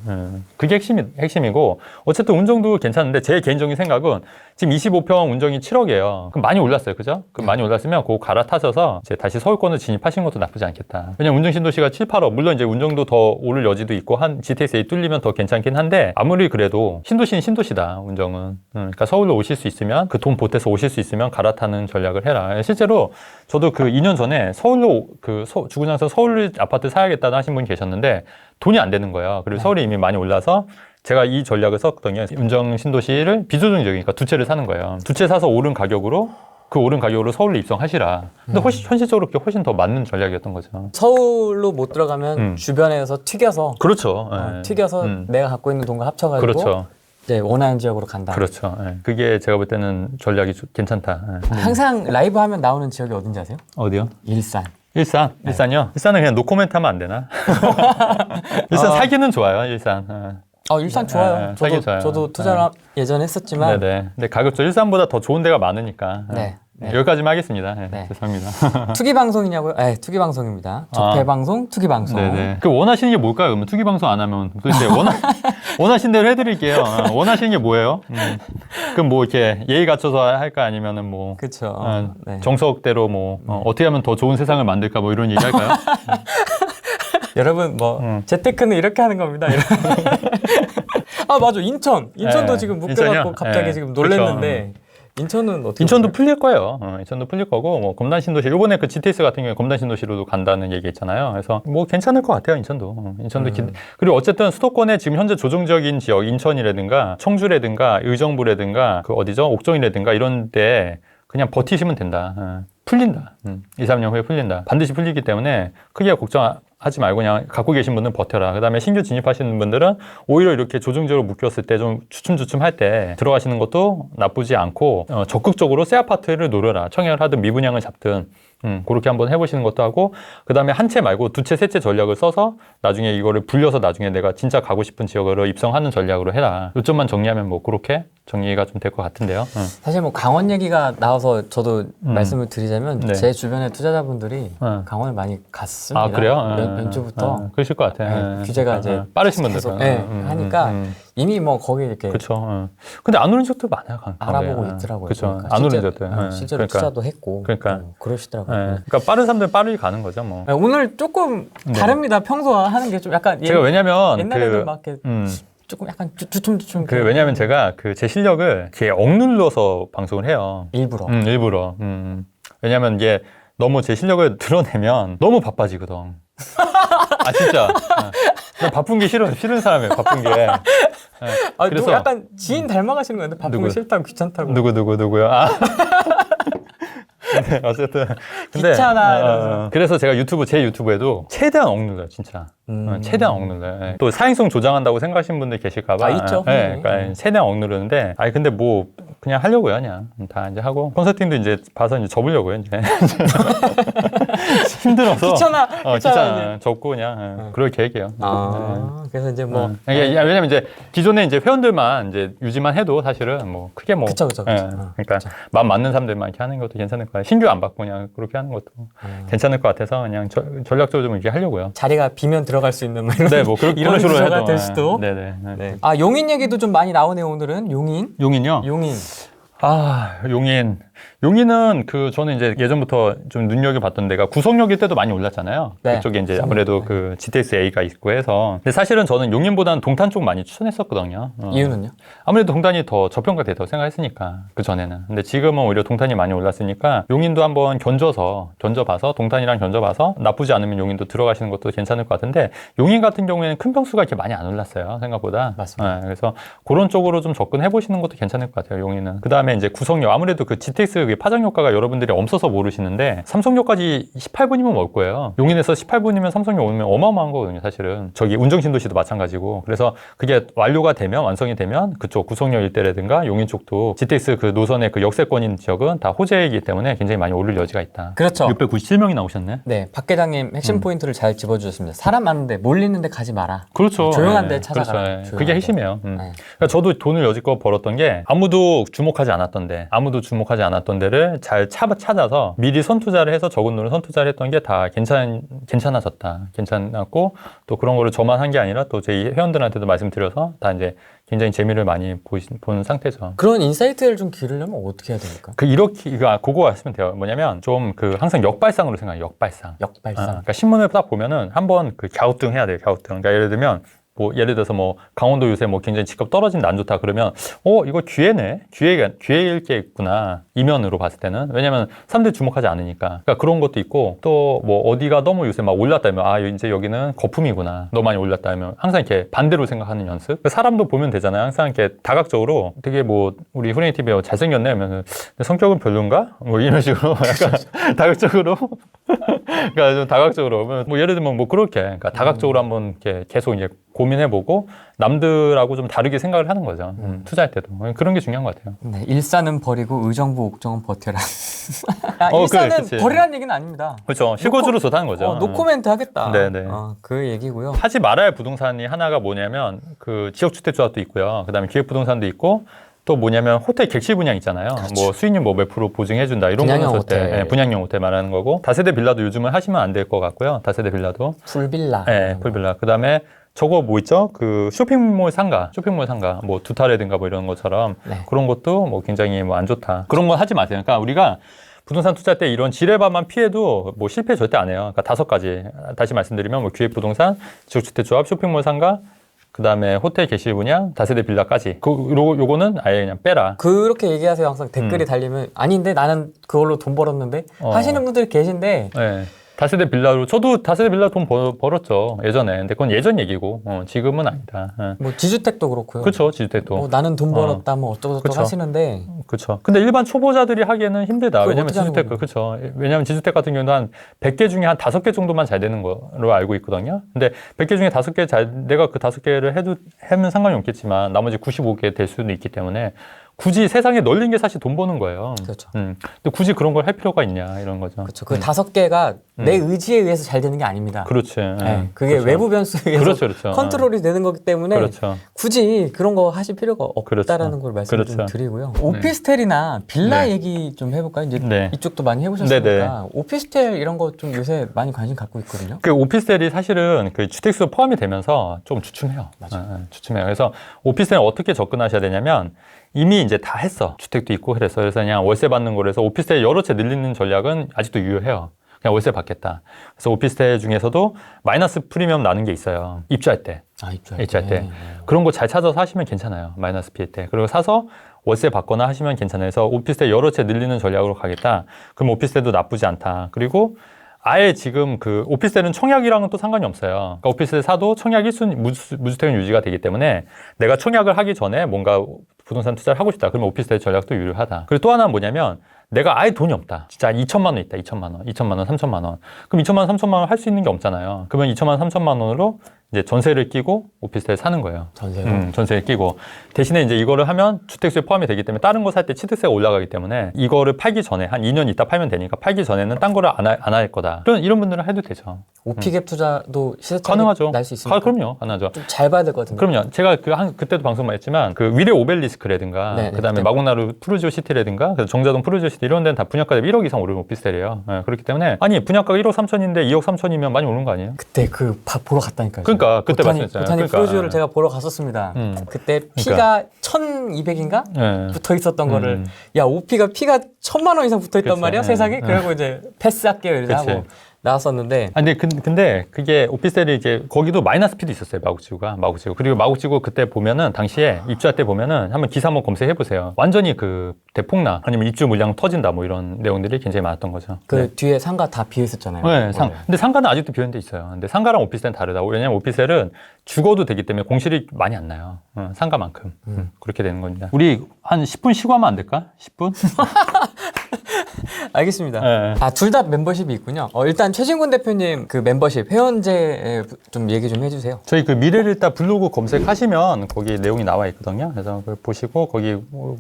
그게 핵심이고 어쨌든 운정도 괜찮은데 제 개인적인 생각은 지금 25평 운정이 7억이에요. 그럼 많이 올랐어요. 그죠? 그럼 많이 올랐으면 그거 갈아타셔서 이제 다시 서울권을 진입하시는 것도 나쁘지 않겠다. 왜냐면 운정 신도시가 7, 8억 물론 이제 운정도 더 오를 여지도 있고 한 GTX-A 뚫리면 더 괜찮긴 한데 아무리 그래도 신도시는 신도시다. 운정은. 그러니까 서울로 오실 수 있으면 그 돈 보태서 오실 수 있으면 갈아타는 전략을 해라. 실제로 저도 그 2년 전에 서울로 주고 나서 서울 아파트 사야겠다는 하신 분이 계셨는데 돈이 안 되는 거예요. 그리고 서울이 이미 많이 올라서 제가 이 전략을 썼더니 운정 신도시를 비조정 지역이니까 두 채를 사는 거예요. 두 채 사서 오른 가격으로 서울로 입성하시라. 근데 현실적으로 그게 훨씬 더 맞는 전략이었던 거죠. 서울로 못 들어가면 주변에서 튀겨서 그렇죠. 튀겨서 내가 갖고 있는 돈과 합쳐가지고 그렇죠. 이제 원하는 지역으로 간다. 그렇죠. 그게 제가 볼 때는 전략이 괜찮다. 항상 라이브 하면 나오는 지역이 어딘지 아세요? 어디요? 일산. 일산이요? 일산은 그냥 노코멘트 하면 안 되나? 일산 살기는 좋아요, 일산. 일산 좋아요. 저도 투자를 예전에 했었지만. 네네. 근데 가급적 일산보다 더 좋은 데가 많으니까. 네. 여기까지만 하겠습니다. 네. 죄송합니다. 투기 방송이냐고요? 네, 투기 방송입니다. 적폐 방송, 투기 방송. 네네. 그 원하시는 게 뭘까요? 그러면 투기 방송 안 하면 도대체 원하신 대로 해드릴게요. 원하시는 게 뭐예요? 그럼 뭐 이렇게 예의 갖춰서 할까 아니면은 뭐 그렇죠. 네. 정석대로 뭐 어떻게 하면 더 좋은 세상을 만들까 뭐 이런 얘기 할까요? 여러분 재테크는 이렇게 하는 겁니다. 맞아. 인천도 지금 묶여갖고 갑자기 지금 놀랬는데. 그렇죠. 인천은 어떻게? 인천도 풀릴 거예요. 인천도 풀릴 거고 뭐 검단 신도시 이번에 그 GTS 같은 경우에 검단 신도시로도 간다는 얘기 있잖아요. 그래서 뭐 괜찮을 것 같아요. 인천도 그리고 어쨌든 수도권에 지금 현재 조정적인 지역 인천이라든가 청주라든가 의정부라든가 그 어디죠 옥정이라든가 이런 데 그냥 버티시면 된다. 풀린다. 2, 3년 후에 풀린다. 반드시 풀리기 때문에 크게 걱정하지 말고 그냥 갖고 계신 분들은 버텨라. 그다음에 신규 진입하시는 분들은 오히려 이렇게 조정적으로 묶였을 때 좀 주춤주춤 할 때 들어가시는 것도 나쁘지 않고 적극적으로 새 아파트를 노려라. 청약을 하든 미분양을 잡든 그렇게 한번 해보시는 것도 하고 그다음에 한 채 말고 두 채, 세 채 전략을 써서 나중에 이거를 불려서 나중에 내가 진짜 가고 싶은 지역으로 입성하는 전략으로 해라. 요점만 정리하면 뭐 그렇게 정리가 좀 될 것 같은데요. 사실 뭐 강원 얘기가 나와서 저도 말씀을 드리자면 네. 제 주변의 투자자분들이 강원을 많이 갔습니다. 아 그래요? 연초부터 그러실 것 같아요. 네, 규제가 이제 빠르신 분들은 하니까 이미 뭐 거기 이렇게 그렇죠. 근데 안 오른 적도 많아요. 알아보고 있더라고요. 그렇죠. 그러니까 안 오른 적도 실제로 그러니까. 투자도 했고 그러시더라고요. 그러니까 빠른 사람들은 빠르게 가는 거죠. 뭐. 오늘 조금 다릅니다. 평소와 하는 게 좀 약간 제가 왜냐면 옛날에는 막 이렇게 조금 약간 주춤주춤. 왜냐면 제가 제 실력을 제 억눌러서 방송을 해요. 일부러. 일부러. 왜냐면 이게 너무 제 실력을 드러내면 너무 바빠지거든. 아 진짜. 난 바쁜 게 싫은 사람이에요. 바쁜 게. 그래서 약간 지인 닮아가시는 건데 바쁜 게 싫다고 귀찮다고. 누구요? 네, 어쨌든 귀찮아. 그래서 제가 제 유튜브에도 최대한 억눌러요, 진짜. 최대한 억눌러요. 네. 또 사행성 조장한다고 생각하시는 분들 계실까봐. 있죠. 네, 그러니까 최대한 억누르는데, 근데 뭐 그냥 하려고요, 그냥 다 이제 하고 컨설팅도 이제 봐서 이제 접으려고요, 이제. 힘들어서 귀찮아. 귀찮아 접고 그냥 그럴 계획이에요. 그래서 이제 뭐 왜냐면 이제 기존에 이제 회원들만 이제 유지만 해도 사실은 뭐 크게 뭐 그쵸. 그러니까 그쵸. 마음 맞는 사람들만 이렇게 하는 것도 괜찮을 거예요. 신규 안 받고 그냥 그렇게 하는 것도 괜찮을 것 같아서 그냥 전략적으로 좀 이렇게 하려고요. 자리가 비면 들어갈 수 있는 뭐 이런, 네, 뭐 이런 식으로 구조가 해도 될 수도. 네네. 네. 아, 용인 얘기도 좀 많이 나오네요, 오늘은. 용인요? 용인. 용인은 저는 이제 예전부터 좀 눈여겨봤던 데가 구성역일 때도 많이 올랐잖아요. 네. 그쪽에 이제 아무래도 그 GTX A가 있고 해서. 근데 사실은 저는 용인보다는 동탄 쪽 많이 추천했었거든요. 이유는요? 아무래도 동탄이 더 저평가됐다고 생각했으니까, 그전에는. 근데 지금은 오히려 동탄이 많이 올랐으니까 용인도 한번 견져봐서 동탄이랑 견져봐서 나쁘지 않으면 용인도 들어가시는 것도 괜찮을 것 같은데 용인 같은 경우에는 큰 평수가 이렇게 많이 안 올랐어요. 생각보다. 맞습니다. 네, 그래서 그런 쪽으로 좀 접근해 보시는 것도 괜찮을 것 같아요. 용인은. 그 다음에 이제 구성역. 아무래도 그 GTX 파장 효과가 여러분들이 없어서 모르시는데 삼성역까지 18분이면 올 거예요. 용인에서 18분이면 삼성역 오면 어마어마한 거거든요. 사실은. 저기 운정신도시도 마찬가지고. 그래서 그게 완성이 되면 그쪽 구성역 일대라든가 용인 쪽도 GTX 그 노선의 그 역세권인 지역은 다 호재이기 때문에 굉장히 많이 오를 여지가 있다. 그렇죠. 697명이 나오셨네. 네, 박 계장님 핵심 포인트를 잘 집어주셨습니다. 사람 많은데 몰리는데 가지 마라. 그렇죠. 조용한 데 찾아가라. 그렇죠. 조용한 그게 데. 핵심이에요. 네. 그러니까 저도 돈을 여지껏 벌었던 게 아무도 주목하지 않았던 데를 잘 찾아서 미리 선투자를 해서 적은 돈을 선투자를 했던 게 다 괜찮았었다. 괜찮았고 또 그런 거를 저만 한 게 아니라 또 제 회원들한테도 말씀드려서 다 이제 굉장히 재미를 많이 본 상태죠. 그런 인사이트를 좀 기르려면 어떻게 해야 됩니까? 그거 하시면 돼요. 뭐냐면 좀 항상 역발상으로 생각해요. 역발상. 그러니까 신문을 딱 보면은 한번 그 갸우뚱 해야 돼요. 갸우뚱. 그러니까 예를 들어서 강원도 요새 굉장히 집값 떨어진다 안 좋다 그러면 이거 기회네. 기회일 게 있구나. 이면으로 봤을 때는. 왜냐면 사람들이 주목하지 않으니까. 그러니까 그런 것도 있고 또 어디가 너무 요새 올랐다면 이제 여기는 거품이구나. 너무 많이 올랐다면 항상 이렇게 반대로 생각하는 연습. 사람도 보면 되잖아요. 항상 이렇게 다각적으로 되게 우리 후레이 TV에 잘생겼네 하면 성격은 별론가? 이런 식으로 약간 다각적으로 그러니까 좀 다각적으로 예를 들면 그렇게 그러니까 다각적으로 한번 이렇게 계속 이제 고민해보고 남들하고 좀 다르게 생각을 하는 거죠. 투자할 때도 그런 게 중요한 것 같아요. 네, 일산은 버리고 의정부 옥정은 버텨라. 일산은 그래, 버리라는 얘기는 아닙니다. 그렇죠. 실거주로 좋다는 거죠. 노코멘트 하겠다. 네네. 그 얘기고요. 하지 말아야 할 부동산이 하나가 뭐냐면 그 지역주택조합도 있고요. 그다음에 기획부동산도 있고. 또 뭐냐면 호텔 객실 분양 있잖아요. 그렇죠. 수익률 몇 프로 보증해준다 이런 분양형 거는 호텔. 분양형 호텔 말하는 거고 다세대 빌라도 요즘은 하시면 안 될 것 같고요. 다세대 빌라도 풀빌라. 네, 풀빌라. 그다음에 저거 있죠? 그 쇼핑몰 상가 두 타래든가 이런 것처럼 그런 것도 굉장히 안 좋다. 그런 건 하지 마세요. 그러니까 우리가 부동산 투자 때 이런 지뢰밭만 피해도 실패 절대 안 해요. 그러니까 5가지 다시 말씀드리면 기획부동산, 지역주택조합, 쇼핑몰 상가. 그 다음에 호텔 개실 분양, 다세대 빌라까지. 요거는 아예 그냥 빼라. 그렇게 얘기하세요. 항상 댓글이 달리면 아닌데 나는 그걸로 돈 벌었는데 하시는 분들 계신데. 네. 다세대 빌라로 저도 다세대 빌라 돈 벌었죠 예전에. 근데 그건 예전 얘기고 지금은 아니다. 지주택도 그렇고요. 그렇죠. 지주택도. 나는 돈 벌었다 어쩌고저쩌고 하시는데. 그렇죠. 근데 일반 초보자들이 하기에는 힘들다. 왜냐면 지주택 그렇죠. 왜냐면 지주택 같은 경우는 한 100개 중에 한 5개 정도만 잘 되는 거로 알고 있거든요. 근데 100개 중에 5개 내가 그 5개를 하면 상관이 없겠지만 나머지 95개 될 수는 있기 때문에 굳이 세상에 널린 게 사실 돈 버는 거예요. 그렇죠. 근데 굳이 그런 걸 할 필요가 있냐 이런 거죠. 그렇죠. 그 5개가 내 의지에 의해서 잘 되는 게 아닙니다. 그렇지. 그게 그렇죠. 외부 변수에 의해서 그렇죠. 컨트롤이 되는 거기 때문에 굳이 그런 거 하실 필요가 없다라는 걸 말씀 좀 드리고요. 오피스텔이나 빌라 얘기 좀 해볼까요? 이제 이쪽도 많이 해보셨으니까 오피스텔 이런 거 좀 요새 많이 관심 갖고 있거든요. 그 오피스텔이 사실은 그 주택수 포함이 되면서 좀 주춤해요. 맞아요. 주춤해요. 그래서 오피스텔 어떻게 접근하셔야 되냐면 이미 이제 다 했어. 주택도 있고 그래서 그냥 월세 받는 거라서 오피스텔 여러 채 늘리는 전략은 아직도 유효해요. 그냥 월세 받겠다. 그래서 오피스텔 중에서도 마이너스 프리미엄 나는 게 있어요. 입주할 때. 입주할 때. 그런 거 잘 찾아서 하시면 괜찮아요. 마이너스 피해 때. 그리고 사서 월세 받거나 하시면 괜찮아요. 그래서 오피스텔 여러 채 늘리는 전략으로 가겠다. 그럼 오피스텔도 나쁘지 않다. 그리고 아예 지금 그 오피스텔은 청약이랑은 또 상관이 없어요. 그러니까 오피스텔 사도 청약 1순위 무주택은 유지가 되기 때문에 내가 청약을 하기 전에 뭔가 부동산 투자를 하고 싶다. 그러면 오피스텔 전략도 유효하다. 그리고 또 하나는 뭐냐면 내가 아예 돈이 없다. 진짜 2천만 원 있다. 2천만 원, 3천만 원. 그럼 2천만 원, 3천만 원 할 수 있는 게 없잖아요. 그러면 2천만 원, 3천만 원으로 이제 전세를 끼고 오피스텔 사는 거예요. 전세로? 전세를 끼고. 대신에 이제 이거를 하면 주택수에 포함이 되기 때문에 다른 거 살 때 취득세가 올라가기 때문에 이거를 팔기 전에 한 2년 있다 팔면 되니까 팔기 전에는 딴 거를 안 할 거다. 이런 분들은 해도 되죠. 오피갭 투자도 시세 차익 가능하죠. 날 수 있습니까? 그럼요. 가능하죠. 좀 잘 봐야 될 것 같은데. 그럼요. 제가 그때도 방송만 했지만 그 위례 오벨리스크라든가 네, 그다음에 네. 마곡나루 푸르지오시티라든가 정자동 푸르지오시티 이런 데는 다 분양가가 1억 이상 오르는 오피스텔이에요. 그렇기 때문에 아니 분양가가 1억 3천인데 2억 3천이면 많이 오른 거 아니에요? 그때 보러 갔다니까요. 그러니까 그때 말씀했잖아요. 보타니 그러니까. 프로지오를 제가 보러 갔었습니다. 그때 피가 1,200인가 네. 붙어 있었던 거를 야 오피가 피가 1,000만 원 이상 붙어 있단 그치. 말이야 세상에. 그리고 이제 패스할게요 이렇게 그치. 하고 나왔었는데. 아니 근데 그게 오피스텔이 이제 거기도 마이너스 피도 있었어요. 마곡지구. 그리고 마곡지구 그때 보면은 당시에 입주할 때 보면은 한번 기사 한번 검색해 보세요. 완전히 그 대폭락 아니면 입주 물량 터진다 뭐 이런 내용들이 굉장히 많았던 거죠. 그 네. 뒤에 상가 다 비어 있었잖아요. 네, 근데 상가는 아직도 비어있는 데 있어요. 근데 상가랑 오피스텔은 다르다. 왜냐면 오피스텔은 죽어도 되기 때문에 공실이 많이 안 나요. 상가만큼. 그렇게 되는 겁니다. 우리 한 10분 쉬고 하면 안 될까? 10분? 알겠습니다. 네. 둘 다 멤버십이 있군요. 일단 최진군 대표님 그 멤버십 회원제 좀 얘기 좀 해주세요. 저희 그 미래를따 블로그 검색하시면 거기 내용이 나와 있거든요. 그래서 그걸 보시고 거기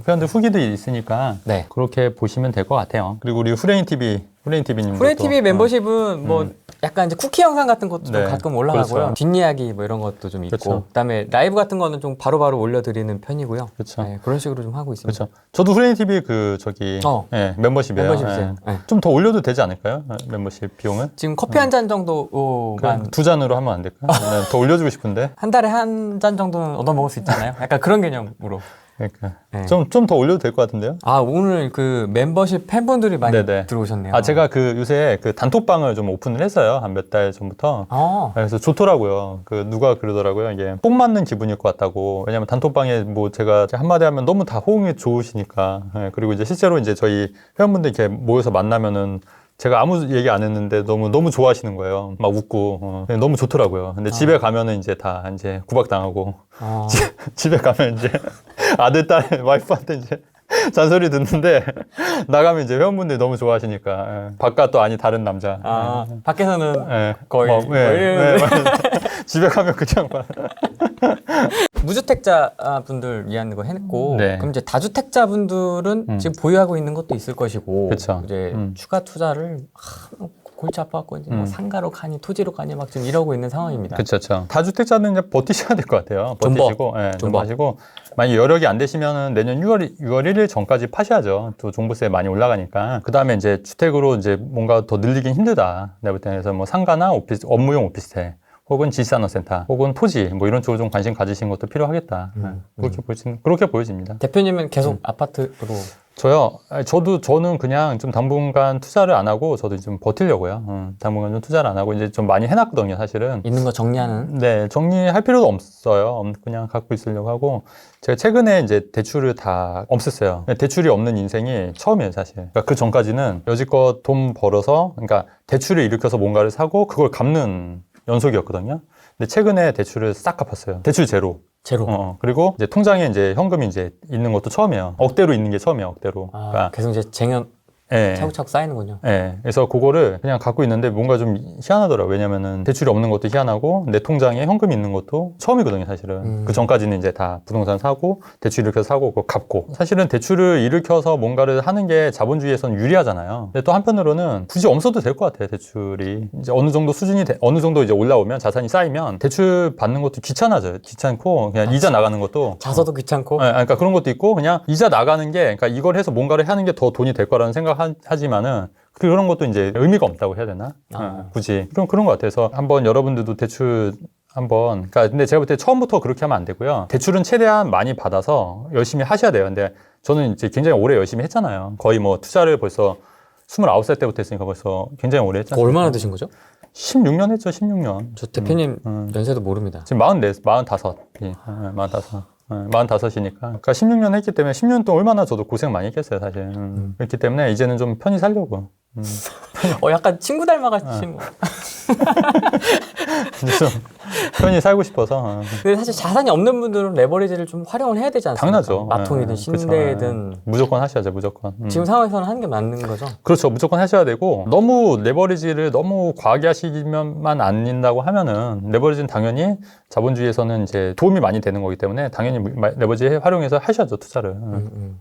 회원들 후기도 있으니까 네. 그렇게 보시면 될 것 같아요. 그리고 우리 후레인TV님. 후레이TV 멤버십은 뭐 약간 이제 쿠키 영상 같은 것도 좀 네. 가끔 올라가고요. 그렇죠. 뒷이야기 뭐 이런 것도 좀 있고, 그렇죠. 그다음에 라이브 같은 거는 좀 바로바로 올려드리는 편이고요. 그렇죠. 네, 그런 식으로 좀 하고 있습니다. 그렇죠. 저도 후레인TV 네, 멤버십이에요. 멤버십이세요. 네. 좀 더 올려도 되지 않을까요? 멤버십 비용은? 지금 커피 한 잔 정도만 2잔으로 하면 안 될까요? 네, 더 올려주고 싶은데. 한 달에 한 잔 정도는 얻어 먹을 수 있잖아요. 약간 그런 개념으로. 그러니까 네. 좀 더 올려도 될 것 같은데요? 오늘 그 멤버십 팬분들이 많이 네네. 들어오셨네요. 제가 그 요새 그 단톡방을 좀 오픈을 했어요. 한 몇 달 전부터. 그래서 좋더라고요. 누가 그러더라고요. 이게 뽕 맞는 기분일 것 같다고. 왜냐면 단톡방에 뭐 제가 한마디 하면 너무 다 호응이 좋으시니까. 그리고 이제 실제로 이제 저희 회원분들 이렇게 모여서 만나면은 제가 아무 얘기 안 했는데 너무 좋아하시는 거예요. 막 웃고. 너무 좋더라고요. 근데 집에 가면은 이제 다 이제 구박당하고. 집에 가면 이제 아들, 딸, 와이프한테 이제 잔소리 듣는데 나가면 이제 회원분들이 너무 좋아하시니까. 바깥도 아니 다른 남자. 밖에서는 거의 집에 가면 그냥 막. 무주택자 분들 위한 거 했고, 네. 그럼 이제 다주택자 분들은 지금 보유하고 있는 것도 있을 것이고, 그쵸. 이제 추가 투자를 골치 아파갖고 이제 뭐 상가로 가니 토지로 가니 막 지금 이러고 있는 상황입니다. 그렇죠. 다주택자는 이제 버티셔야 될 것 같아요. 버티시고, 좀 하시고, 만약 여력이 안 되시면은 내년 6월 1일 전까지 파셔야죠. 또 종부세 많이 올라가니까. 그 다음에 이제 주택으로 이제 뭔가 더 늘리긴 힘들다. 내가 볼 때는 그래서 뭐 상가나 업무용 오피스텔. 혹은 지식산업센터, 혹은 토지, 뭐 이런 쪽으로 좀 관심 가지신 것도 필요하겠다. 그렇게 보여집니다. 대표님은 계속 아파트로? 저는 그냥 좀 당분간 투자를 안 하고, 저도 좀 버티려고요. 당분간 좀 투자를 안 하고, 이제 좀 많이 해놨거든요, 사실은. 있는 거 정리하는? 네, 정리할 필요도 없어요. 그냥 갖고 있으려고 하고. 제가 최근에 이제 대출을 다 없앴어요. 대출이 없는 인생이 처음이에요, 사실. 그러니까 그 전까지는 여지껏 돈 벌어서, 그러니까 대출을 일으켜서 뭔가를 사고, 그걸 갚는 연속이었거든요. 근데 최근에 대출을 싹 갚았어요. 대출 제로. 그리고 이제 통장에 이제 현금이 이제 있는 것도 처음이에요. 억대로 있는 게 처음이에요, 억대로. 그러니까 계속 이제 쟁여 차곡차곡 쌓이는군요. 네. 그래서 그거를 그냥 갖고 있는데 뭔가 좀 희한하더라고요. 왜냐면은 대출이 없는 것도 희한하고 내 통장에 현금이 있는 것도 처음이거든요, 사실은. 그 전까지는 이제 다 부동산 사고 대출 일으켜서 사고 그거 갚고. 사실은 대출을 일으켜서 뭔가를 하는 게 자본주의에서는 유리하잖아요. 근데 또 한편으로는 굳이 없어도 될 것 같아요, 대출이. 이제 어느 정도 수준이 어느 정도 이제 올라오면 자산이 쌓이면 대출 받는 것도 귀찮아져요. 귀찮고 그냥 이자 나가는 것도. 자서도 귀찮고. 그러니까 그런 것도 있고 그냥 이자 나가는 게 그러니까 이걸 해서 뭔가를 하는 게 더 돈이 될 거라는 하지만은 그런 것도 이제 의미가 없다고 해야 되나? 굳이 그런 것 같아서 한번 여러분들도 대출 그러니까 근데 제가 볼 때 처음부터 그렇게 하면 안 되고요. 대출은 최대한 많이 받아서 열심히 하셔야 돼요. 근데 저는 이제 굉장히 오래 열심히 했잖아요. 거의 뭐 투자를 벌써 29살 때부터 했으니까 벌써 굉장히 오래 했잖아요. 얼마나 드신 거죠? 16년 했죠, 16년. 저 대표님 연세도 모릅니다. 지금 45. 45이니까. 그러니까 16년 했기 때문에 10년 동안 얼마나 저도 고생 많이 했겠어요, 사실. 그렇기 때문에 이제는 좀 편히 살려고. 약간 친구 닮아가신 거. 편히 살고 싶어서. 근데 사실 자산이 없는 분들은 레버리지를 좀 활용을 해야 되지 않습니까? 당연하죠. 마통이든 신대든. 무조건 하셔야죠, 무조건. 지금 상황에서는 하는 게 맞는 거죠? 그렇죠. 무조건 하셔야 되고, 너무 레버리지를 너무 과하게 하시면만 안 된다고 하면은, 레버리지는 당연히 자본주의에서는 이제 도움이 많이 되는 거기 때문에 당연히 레버리지 활용해서 하셔야죠, 투자를.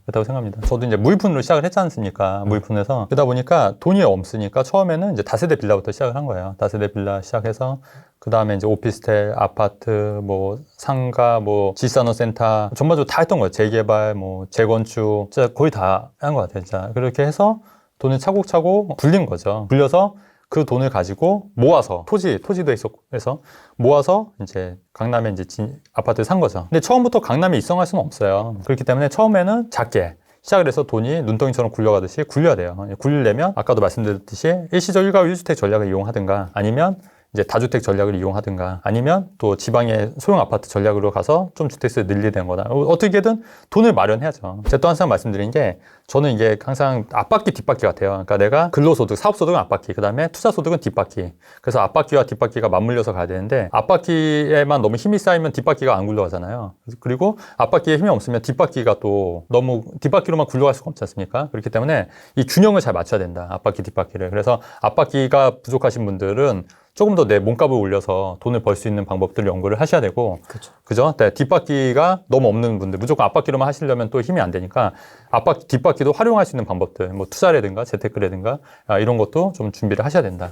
그렇다고 생각합니다. 저도 이제 무일푼으로 시작을 했지 않습니까? 무일푼에서. 그러다 보니까 돈이 없으니까 처음에는 이제 다세대 빌라부터 시작을 한 거예요. 다세대 빌라 시작해서 그 다음에 이제 오피스텔, 아파트, 뭐 상가, 뭐 지산업센터 전반적으로 다 했던 거예요. 재개발, 뭐 재건축, 진짜 거의 다 한 것 같아요. 진짜 그렇게 해서 돈을 차곡차곡 불린 거죠. 불려서 그 돈을 가지고 모아서 토지도 있었고 해서 모아서 이제 강남에 이제 아파트를 산 거죠. 근데 처음부터 강남에 입성할 수는 없어요. 그렇기 때문에 처음에는 작게 시작을 해서 돈이 눈덩이처럼 굴려가듯이 굴려야 돼요. 굴리려면 아까도 말씀드렸듯이 일시적 일가구 1주택 전략을 이용하든가 아니면 이제 다주택 전략을 이용하든가 아니면 또 지방의 소형 아파트 전략으로 가서 좀 주택수를 늘리는 거다. 어떻게든 돈을 마련해야죠. 제가 또 항상 말씀드린 게 저는 이게 항상 앞바퀴 뒷바퀴 같아요. 그러니까 내가 근로소득, 사업소득은 앞바퀴, 그 다음에 투자소득은 뒷바퀴. 그래서 앞바퀴와 뒷바퀴가 맞물려서 가야 되는데 앞바퀴에만 너무 힘이 쌓이면 뒷바퀴가 안 굴러가잖아요. 그리고 앞바퀴에 힘이 없으면 뒷바퀴가 또 너무 뒷바퀴로만 굴러갈 수가 없지 않습니까? 그렇기 때문에 이 균형을 잘 맞춰야 된다. 앞바퀴, 뒷바퀴를. 그래서 앞바퀴가 부족하신 분들은 조금 더 내 몸값을 올려서 돈을 벌 수 있는 방법들을 연구를 하셔야 되고, 그죠? 네, 뒷바퀴가 너무 없는 분들, 무조건 앞바퀴로만 하시려면 또 힘이 안 되니까, 앞바퀴, 뒷바퀴도 활용할 수 있는 방법들, 뭐 투자라든가 재테크라든가, 이런 것도 좀 준비를 하셔야 된다.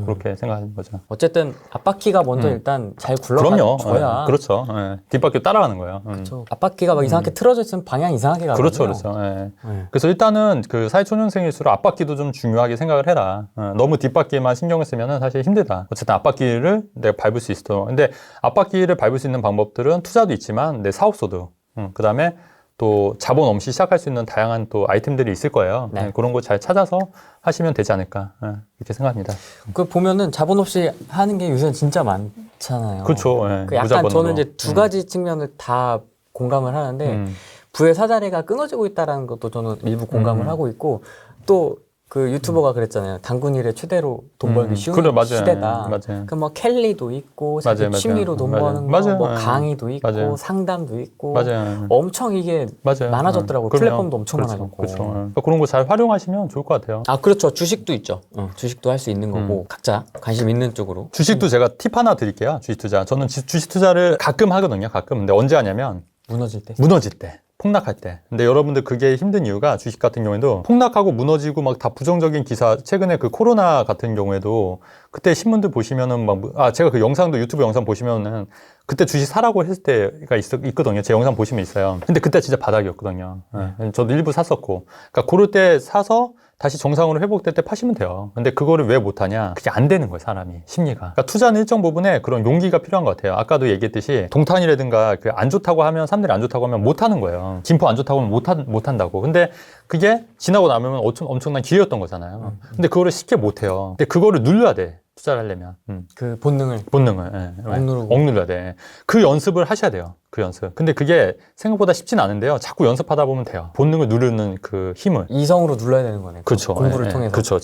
그렇게 생각하는 거죠. 어쨌든 앞바퀴가 먼저 일단 잘 그럼요. 굴러가줘야. 그렇죠. 뒷바퀴 따라가는 거예요. 그렇죠. 앞바퀴가 막 이상하게 틀어져 있으면 방향 이상하게 가거든요. 그렇죠, 그렇죠. 그래서 일단은 그 사회초년생일수록 앞바퀴도 좀 중요하게 생각을 해라. 너무 뒷바퀴만 신경을 쓰면은 사실 힘들다. 어쨌든 앞바퀴를 내가 밟을 수 있어. 근데 앞바퀴를 밟을 수 있는 방법들은 투자도 있지만 내 사업소득, 그 다음에 또 자본 없이 시작할 수 있는 다양한 또 아이템들이 있을 거예요. 네. 그런 거 잘 찾아서 하시면 되지 않을까 이렇게 생각합니다. 그 보면은 자본 없이 하는 게 요새는 진짜 많잖아요. 그렇죠. 그 약간 무자본으로. 저는 이제 두 가지 측면을 다 공감을 하는데 부의 사다리가 끊어지고 있다는 것도 저는 일부 공감을 하고 있고 또 그 유튜버가 그랬잖아요. 단군일의 최대로 돈 벌기 쉬운 그래, 맞아요. 시대다. 맞아요. 그 뭐 캘리도 있고 맞아요, 취미로 돈 맞아요. 버는 맞아요. 거, 뭐 강의도 있고 맞아요. 상담도 있고 맞아요. 엄청 이게 맞아요. 많아졌더라고요. 그럼요. 플랫폼도 엄청 그렇죠. 많아졌고. 그렇죠. 그러니까 그런 거 잘 활용하시면 좋을 것 같아요. 아 그렇죠. 주식도 있죠. 주식도 할 수 있는 거고 각자 관심 있는 쪽으로. 주식도 제가 팁 하나 드릴게요. 주식 투자. 저는 주식 투자를 가끔 하거든요. 가끔. 근데 언제 하냐면 무너질 때. 폭락할 때. 근데 여러분들 그게 힘든 이유가 주식 같은 경우에도 폭락하고 무너지고 막 다 부정적인 기사, 최근에 그 코로나 같은 경우에도 그때 신문들 보시면은 제가 그 영상도 유튜브 영상 보시면은 그때 주식 사라고 했을 때가 있거든요. 제 영상 보시면 있어요. 근데 그때 진짜 바닥이었거든요. 저도 일부 샀었고. 그러니까 그럴 때 사서 다시 정상으로 회복될 때 파시면 돼요. 근데 그거를 왜 못하냐? 그게 안 되는 거예요, 사람이. 심리가. 그러니까 투자는 일정 부분에 그런 용기가 필요한 것 같아요. 아까도 얘기했듯이 동탄이라든가 그 안 좋다고 하면, 사람들이 안 좋다고 하면 못하는 거예요. 김포 안 좋다고 하면 못한다고. 근데 그게 지나고 나면 엄청난 기회였던 거잖아요. 근데 그거를 쉽게 못해요. 근데 그거를 눌러야 돼. 투자를 하려면. 그 본능을 억눌러야 돼. 그 연습을 하셔야 돼요. 그 연습. 근데 그게 생각보다 쉽진 않은데요. 자꾸 연습하다 보면 돼요. 본능을 누르는 그 힘을. 이성으로 눌러야 되는 거네요. 그렇죠. 공부를 통해서. 그렇죠.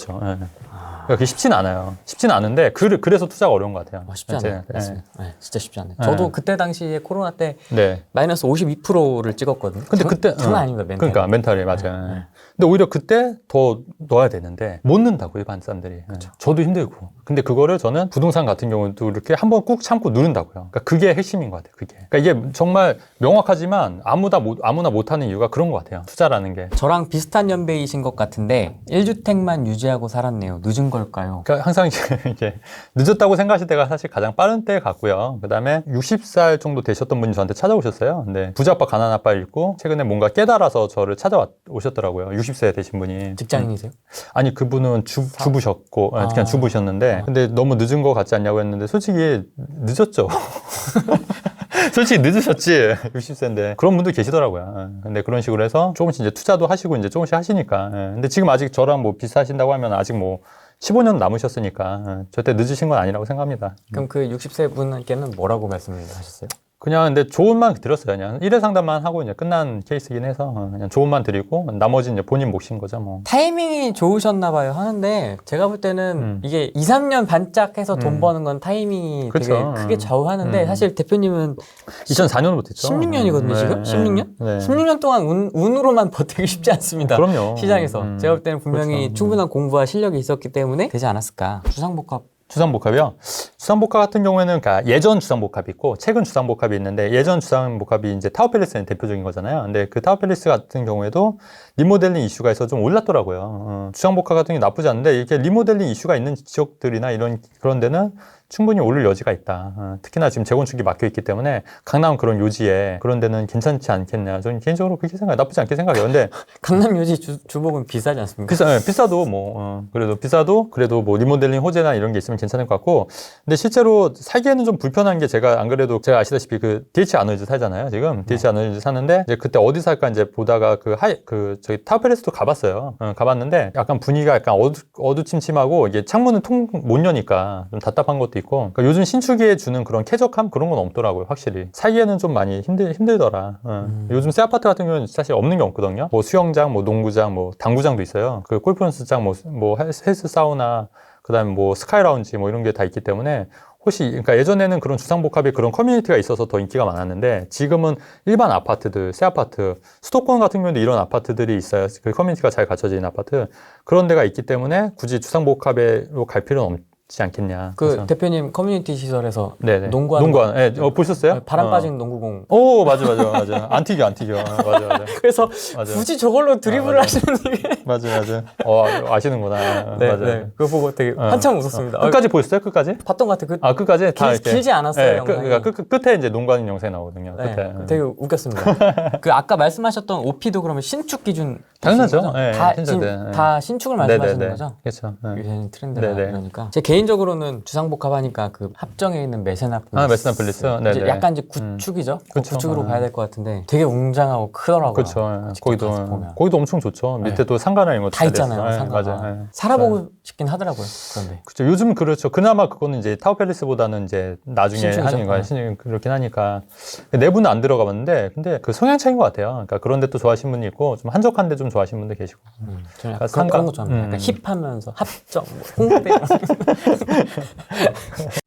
그게 쉽진 않아요. 쉽진 않은데 그래서 투자가 어려운 것 같아요. 쉽지 않아요. 맞습니다. 진짜 쉽지 않아요. 네. 저도 그때 당시에 코로나 때 네. 마이너스 52%를 찍었거든요. 근데 그때 장난 아닙니다. 멘탈. 그러니까 멘탈이 맞아요. 근데 오히려 그때 더 넣어야 되는데 못 넣는다고 일반 사람들이. 저도 힘들고. 근데 그거를 저는 부동산 같은 경우도 이렇게 한번 꾹 참고 누른다고요. 그러니까 그게 핵심인 것 같아요. 그게. 그러니까 이게 정말 명확하지만 아무나 못하는 이유가 그런 것 같아요. 투자라는 게. 저랑 비슷한 연배이신 것 같은데 1주택만 유지하고 살았네요. 늦은 걸까요? 그러니까 항상 이게 늦었다고 생각하실 때가 사실 가장 빠른 때 같고요. 그다음에 60살 정도 되셨던 분이 저한테 찾아오셨어요. 근데 부자 아빠 가난 아빠를 읽고 최근에 뭔가 깨달아서 저를 찾아오셨더라고요. 60세 되신 분이. 직장인이세요? 아니 그분은 주부셨고 그냥 주부셨는데 근데 너무 늦은 거 같지 않냐고 했는데 솔직히 늦었죠. 솔직히 늦으셨지. 60세인데 그런 분들 계시더라고요. 근데 그런 식으로 해서 조금씩 이제 투자도 하시고 이제 조금씩 하시니까. 근데 지금 아직 저랑 뭐 비슷하신다고 하면 아직 뭐 15년 남으셨으니까 절대 늦으신 건 아니라고 생각합니다. 그럼 그 60세 분께는 뭐라고 말씀을 하셨어요? 그냥 근데 조언만 드렸어요. 그냥 1회 상담만 하고 이제 끝난 케이스긴 해서 그냥 조언만 드리고 나머지 이제 본인 몫인 거죠, 뭐. 타이밍이 좋으셨나 봐요 하는데 제가 볼 때는 이게 2, 3년 반짝해서 돈 버는 건 타이밍이 그쵸. 되게 크게 좌우하는데 사실 대표님은 2004년부터 했죠. 16년이거든요, 지금? 16년? 네. 16년 동안 운으로만 버티기 쉽지 않습니다. 그럼요. 시장에서. 제가 볼 때는 분명히 그렇죠. 충분한 공부와 실력이 있었기 때문에 되지 않았을까. 주상복합. 주상복합이요? 주상복합 같은 경우에는 그러니까 예전 주상복합이 있고 최근 주상복합이 있는데 예전 주상복합이 이제 타워팰리스는 대표적인 거잖아요. 근데 그 타워팰리스 같은 경우에도 리모델링 이슈가 있어서 좀 올랐더라고요. 주상복합 같은 게 나쁘지 않은데 이렇게 리모델링 이슈가 있는 지역들이나 그런 데는 충분히 오를 여지가 있다. 특히나 지금 재건축이 막혀 있기 때문에 강남 그런 요지에 그런 데는 괜찮지 않겠냐. 저는 개인적으로 그렇게 나쁘지 않게 생각해요. 근데 강남 요지 주복은 비싸지 않습니까? 비싸도 뭐 그래도 뭐 리모델링 호재나 이런 게 있으면 괜찮을 것 같고. 근데 실제로 살기에는 좀 불편한 게 제가 안 그래도 제가 아시다시피 그 DH 아노이즈 살잖아요. 지금 DH 아노이즈 사는데 이제 그때 어디 살까 이제 보다가 저기 타워팰리스도 가봤어요. 가봤는데 약간 분위기가 약간 어두침침하고 이게 창문은 못 여니까 좀 답답한 것도 있고. 그러니까 요즘 신축에 주는 그런 쾌적함 그런 건 없더라고요, 확실히. 살기에는 좀 많이 힘들더라. 요즘 새 아파트 같은 경우는 사실 없는 게 없거든요. 뭐 수영장, 뭐 농구장, 뭐 당구장도 있어요. 그 골프 연습장, 뭐 헬스 사우나, 그다음에 뭐 스카이 라운지 뭐 이런 게 다 있기 때문에 그러니까 예전에는 그런 주상복합의 그런 커뮤니티가 있어서 더 인기가 많았는데 지금은 일반 아파트들, 새 아파트, 수도권 같은 경우도 이런 아파트들이 있어요. 그 커뮤니티가 잘 갖춰진 아파트 그런 데가 있기 때문에 굳이 주상복합으로 갈 필요는 없지 않겠냐. 그래서. 대표님 커뮤니티 시설에서 네네. 농구하는 네. 보셨어요? 바람 빠진 농구공. 오, 맞아. 안 튀겨. 맞아. 그래서 맞아. 굳이 저걸로 드리블을 하시는 게. 맞아. 아시는구나. 네, 맞아. 네. 그거 보고 되게 한참 웃었습니다. 끝까지 보셨어요? 끝까지? 봤던 것 같아요. 끝까지? 다 이렇게. 길지 않았어요. 네, 영상이. 그러니까 끝에 이제 농구하는 영상이 나오거든요. 네, 끝에. 되게 웃겼습니다. 그 아까 말씀하셨던 OP도 그러면 신축 기준 당연하죠. 네, 지금 다 신축을 말씀하시는 네네네. 거죠? 그렇죠. 네. 요새는 트렌드라 네네. 그러니까. 제 개인적으로는 주상복합하니까 그 합정에 있는 메세나 플리스. 메세나 플리스. 네네. 약간 이제 구축이죠. 그쵸. 구축으로 가야 될 것 같은데 되게 웅장하고 크더라고요. 그렇죠. 거기도 엄청 좋죠. 밑에 또 상가나 이런 것도 다 있잖아요. 상가가. 맞아요. 살아보고 싶긴 하더라고요. 그런데. 그렇죠. 요즘은 그렇죠. 그나마 그거는 이제 타워팰리스보다는 이제 나중에 신축이죠. 하는 거야. 그렇긴 하니까. 내부는 안 들어가봤는데, 근데 그 성향 차이인 것 같아요. 그러니까 그런 데 또 좋아하시는 분이 있고, 좀 한적한 데 좀 좋아하시는 분도 계시고. 저는 약간 그런 거 좋아합니다. 약간 힙하면서 합정, 뭐 홍대.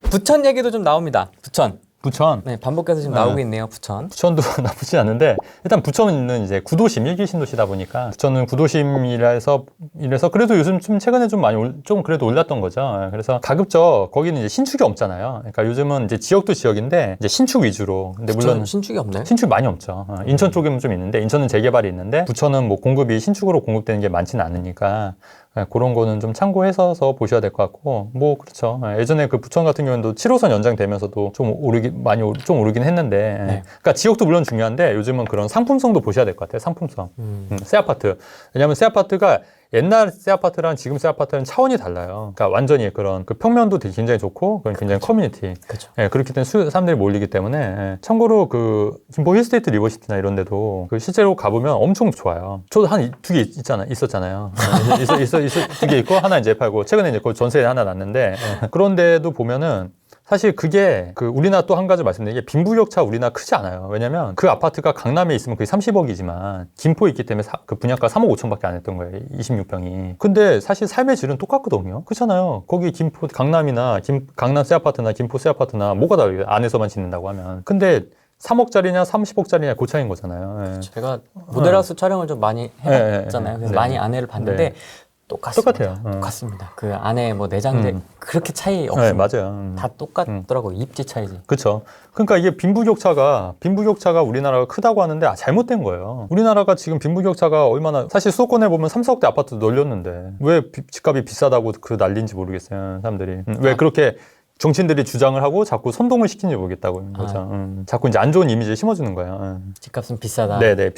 부천 얘기도 좀 나옵니다. 부천. 네, 반복해서 지금 나오고 있네요, 부천. 부천도 나쁘지 않은데, 일단 부천은 이제 구도심, 1기 신도시다 보니까, 부천은 구도심이라서 그래도 요즘 좀 최근에 좀 그래도 올랐던 거죠. 그래서 가급적 거기는 이제 신축이 없잖아요. 그러니까 요즘은 이제 지역도 지역인데, 이제 신축 위주로. 근데 물론 신축이 없나요? 신축이 많이 없죠. 인천 쪽에는 좀 있는데, 인천은 재개발이 있는데, 부천은 뭐 공급이 신축으로 공급되는 게 많지는 않으니까, 그런 거는 좀 참고해서 보셔야 될 것 같고, 뭐, 그렇죠. 예전에 그 부천 같은 경우는 7호선 연장되면서도 좀 오르긴 했는데, 네. 그러니까 지역도 물론 중요한데, 요즘은 그런 상품성도 보셔야 될 것 같아요. 상품성. 새 아파트. 왜냐면 새 아파트가 옛날 새 아파트랑 지금 새 아파트는 차원이 달라요. 그러니까 완전히 그런 그 평면도 되게 굉장히 좋고, 그건 굉장히 커뮤니티. 그렇죠. 예, 그렇기 때문에 사람들이 몰리기 때문에. 예. 참고로 그 김포 힐스테이트 리버시티나 이런 데도 그 실제로 가보면 엄청 좋아요. 저도 한 두 개 있었잖아요. 두 개 있고 하나 이제 팔고 최근에 이제 그 전세에 하나 났는데 그런 데도 보면은 사실 그게 그 우리나라 또 한 가지 말씀드린 게 빈부격차 우리나라 크지 않아요. 왜냐면 그 아파트가 강남에 있으면 그게 30억이지만 김포에 있기 때문에 그 분양가 3억 5천밖에 안 했던 거예요. 26평이. 근데 사실 삶의 질은 똑같거든요. 그렇잖아요. 거기 김포 강남이나 강남 새 아파트나 김포 새 아파트나 뭐가 다르게 안에서만 짓는다고 하면. 근데 3억짜리냐 30억짜리냐 그 차이인 거잖아요. 예. 제가 모델하우스 촬영을 좀 많이 해봤잖아요. 그래서 많이 안에를 봤는데 똑같아요. 똑같습니다. 그 안에 뭐 내장재 그렇게 차이 없어요. 네, 맞아요. 다 똑같더라고요. 입지 차이지. 그렇죠. 그러니까 이게 빈부격차가 우리나라가 크다고 하는데 잘못된 거예요. 우리나라가 지금 빈부격차가 얼마나 사실 수도권에 보면 3, 4억대 아파트 널렸는데 왜 집값이 비싸다고 그 난리인지 모르겠어요. 사람들이. 왜 그렇게 정치인들이 주장을 하고 자꾸 선동을 시키는지 모르겠다고 거죠. 자꾸 이제 안 좋은 이미지를 심어주는 거예요. 집값은 비싸다. 네네.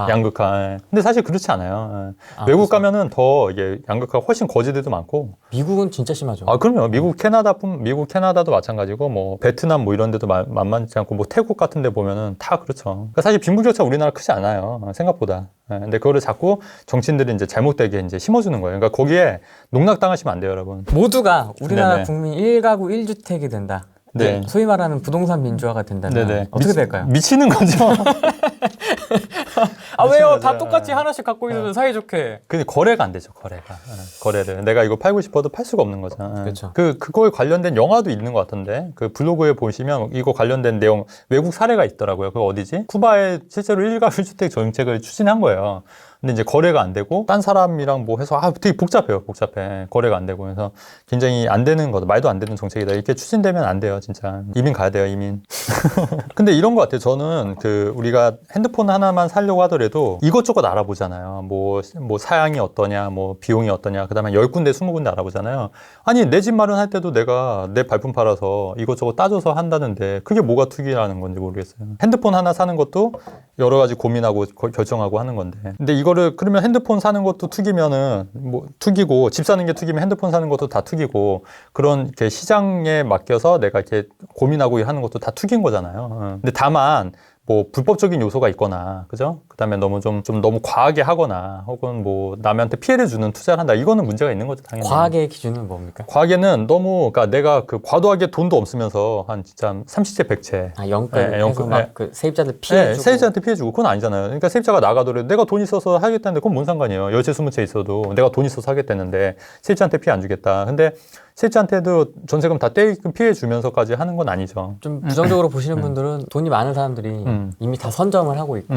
양극화. 예. 근데 사실 그렇지 않아요. 외국 가면은 더 이게 양극화가 훨씬 거지들도 많고. 미국은 진짜 심하죠. 그럼요. 미국 캐나다도 마찬가지고 뭐 베트남 뭐 이런 데도 만만치 않고 뭐 태국 같은 데 보면은 다 그렇죠. 그러니까 사실 빈부격차 우리나라 크지 않아요. 생각보다. 근데 그거를 자꾸 정치인들이 이제 잘못되게 이제 심어주는 거예요. 그러니까 거기에 농락당하시면 안 돼요, 여러분. 모두가 우리나라 네네. 국민 1가구 1주택이 된다. 네. 소위 말하는 부동산 민주화가 된다면 네네. 어떻게 될까요? 미치는 거죠. 아 왜요? 거죠. 다 똑같이 하나씩 갖고 있으면 사이좋게. 근데 거래가 안 되죠, 거래가. 거래를. 내가 이거 팔고 싶어도 팔 수가 없는 거죠. 그렇죠. 그거에 관련된 영화도 있는 것 같은데, 그 블로그에 보시면 이거 관련된 내용, 외국 사례가 있더라고요. 그거 어디지? 쿠바에 실제로 일가 1주택 정책을 추진한 거예요. 근데 이제 거래가 안 되고 딴 사람이랑 뭐 해서 되게 복잡해요. 복잡해. 거래가 안 되고 그래서 굉장히 안 되는 거다. 말도 안 되는 정책이다. 이렇게 추진되면 안 돼요. 진짜 이민 가야 돼요. 이민. 근데 이런 것 같아요. 저는 우리가 핸드폰 하나만 사려고 하더라도 이것저것 알아보잖아요. 뭐 사양이 어떠냐, 뭐 비용이 어떠냐. 그다음에 10군데 20군데 알아보잖아요. 아니 내 집 마련할 때도 내가 내 발품 팔아서 이것저것 따져서 한다는데 그게 뭐가 투기라는 건지 모르겠어요. 핸드폰 하나 사는 것도 여러 가지 고민하고 결정하고 하는 건데. 근데 이거를 그러면 핸드폰 사는 것도 투기면은 뭐 투기고 집 사는 게 투기면 핸드폰 사는 것도 다 투기고 그런 이렇게 시장에 맡겨서 내가 이렇게 고민하고 하는 것도 다 투기인 거잖아요. 근데 다만 뭐 불법적인 요소가 있거나 그죠? 그다음에 너무 좀 너무 과하게 하거나 혹은 뭐 남한테 피해를 주는 투자를 한다. 이거는 문제가 있는 거죠, 당연히. 과하게 기준은 뭡니까? 과하게는 너무 그러니까 내가 과도하게 돈도 없으면서 한 진짜 30채 100채 영끌 해서 막 그 세입자들 피해 주고 세입자한테 피해 주고 그건 아니잖아요. 그러니까 세입자가 나가더라도 내가 돈 있어서 하겠다는데 그건 뭔 상관이에요. 10채 20채 있어도 내가 돈 있어서 하겠다는데 세입자한테 피해 안 주겠다. 근데 세입자한테도 전세금 다 떼이끔 피해 주면서까지 하는 건 아니죠. 좀 부정적으로 보시는 분들은 돈이 많은 사람들이 이미 다 선점을 하고 있고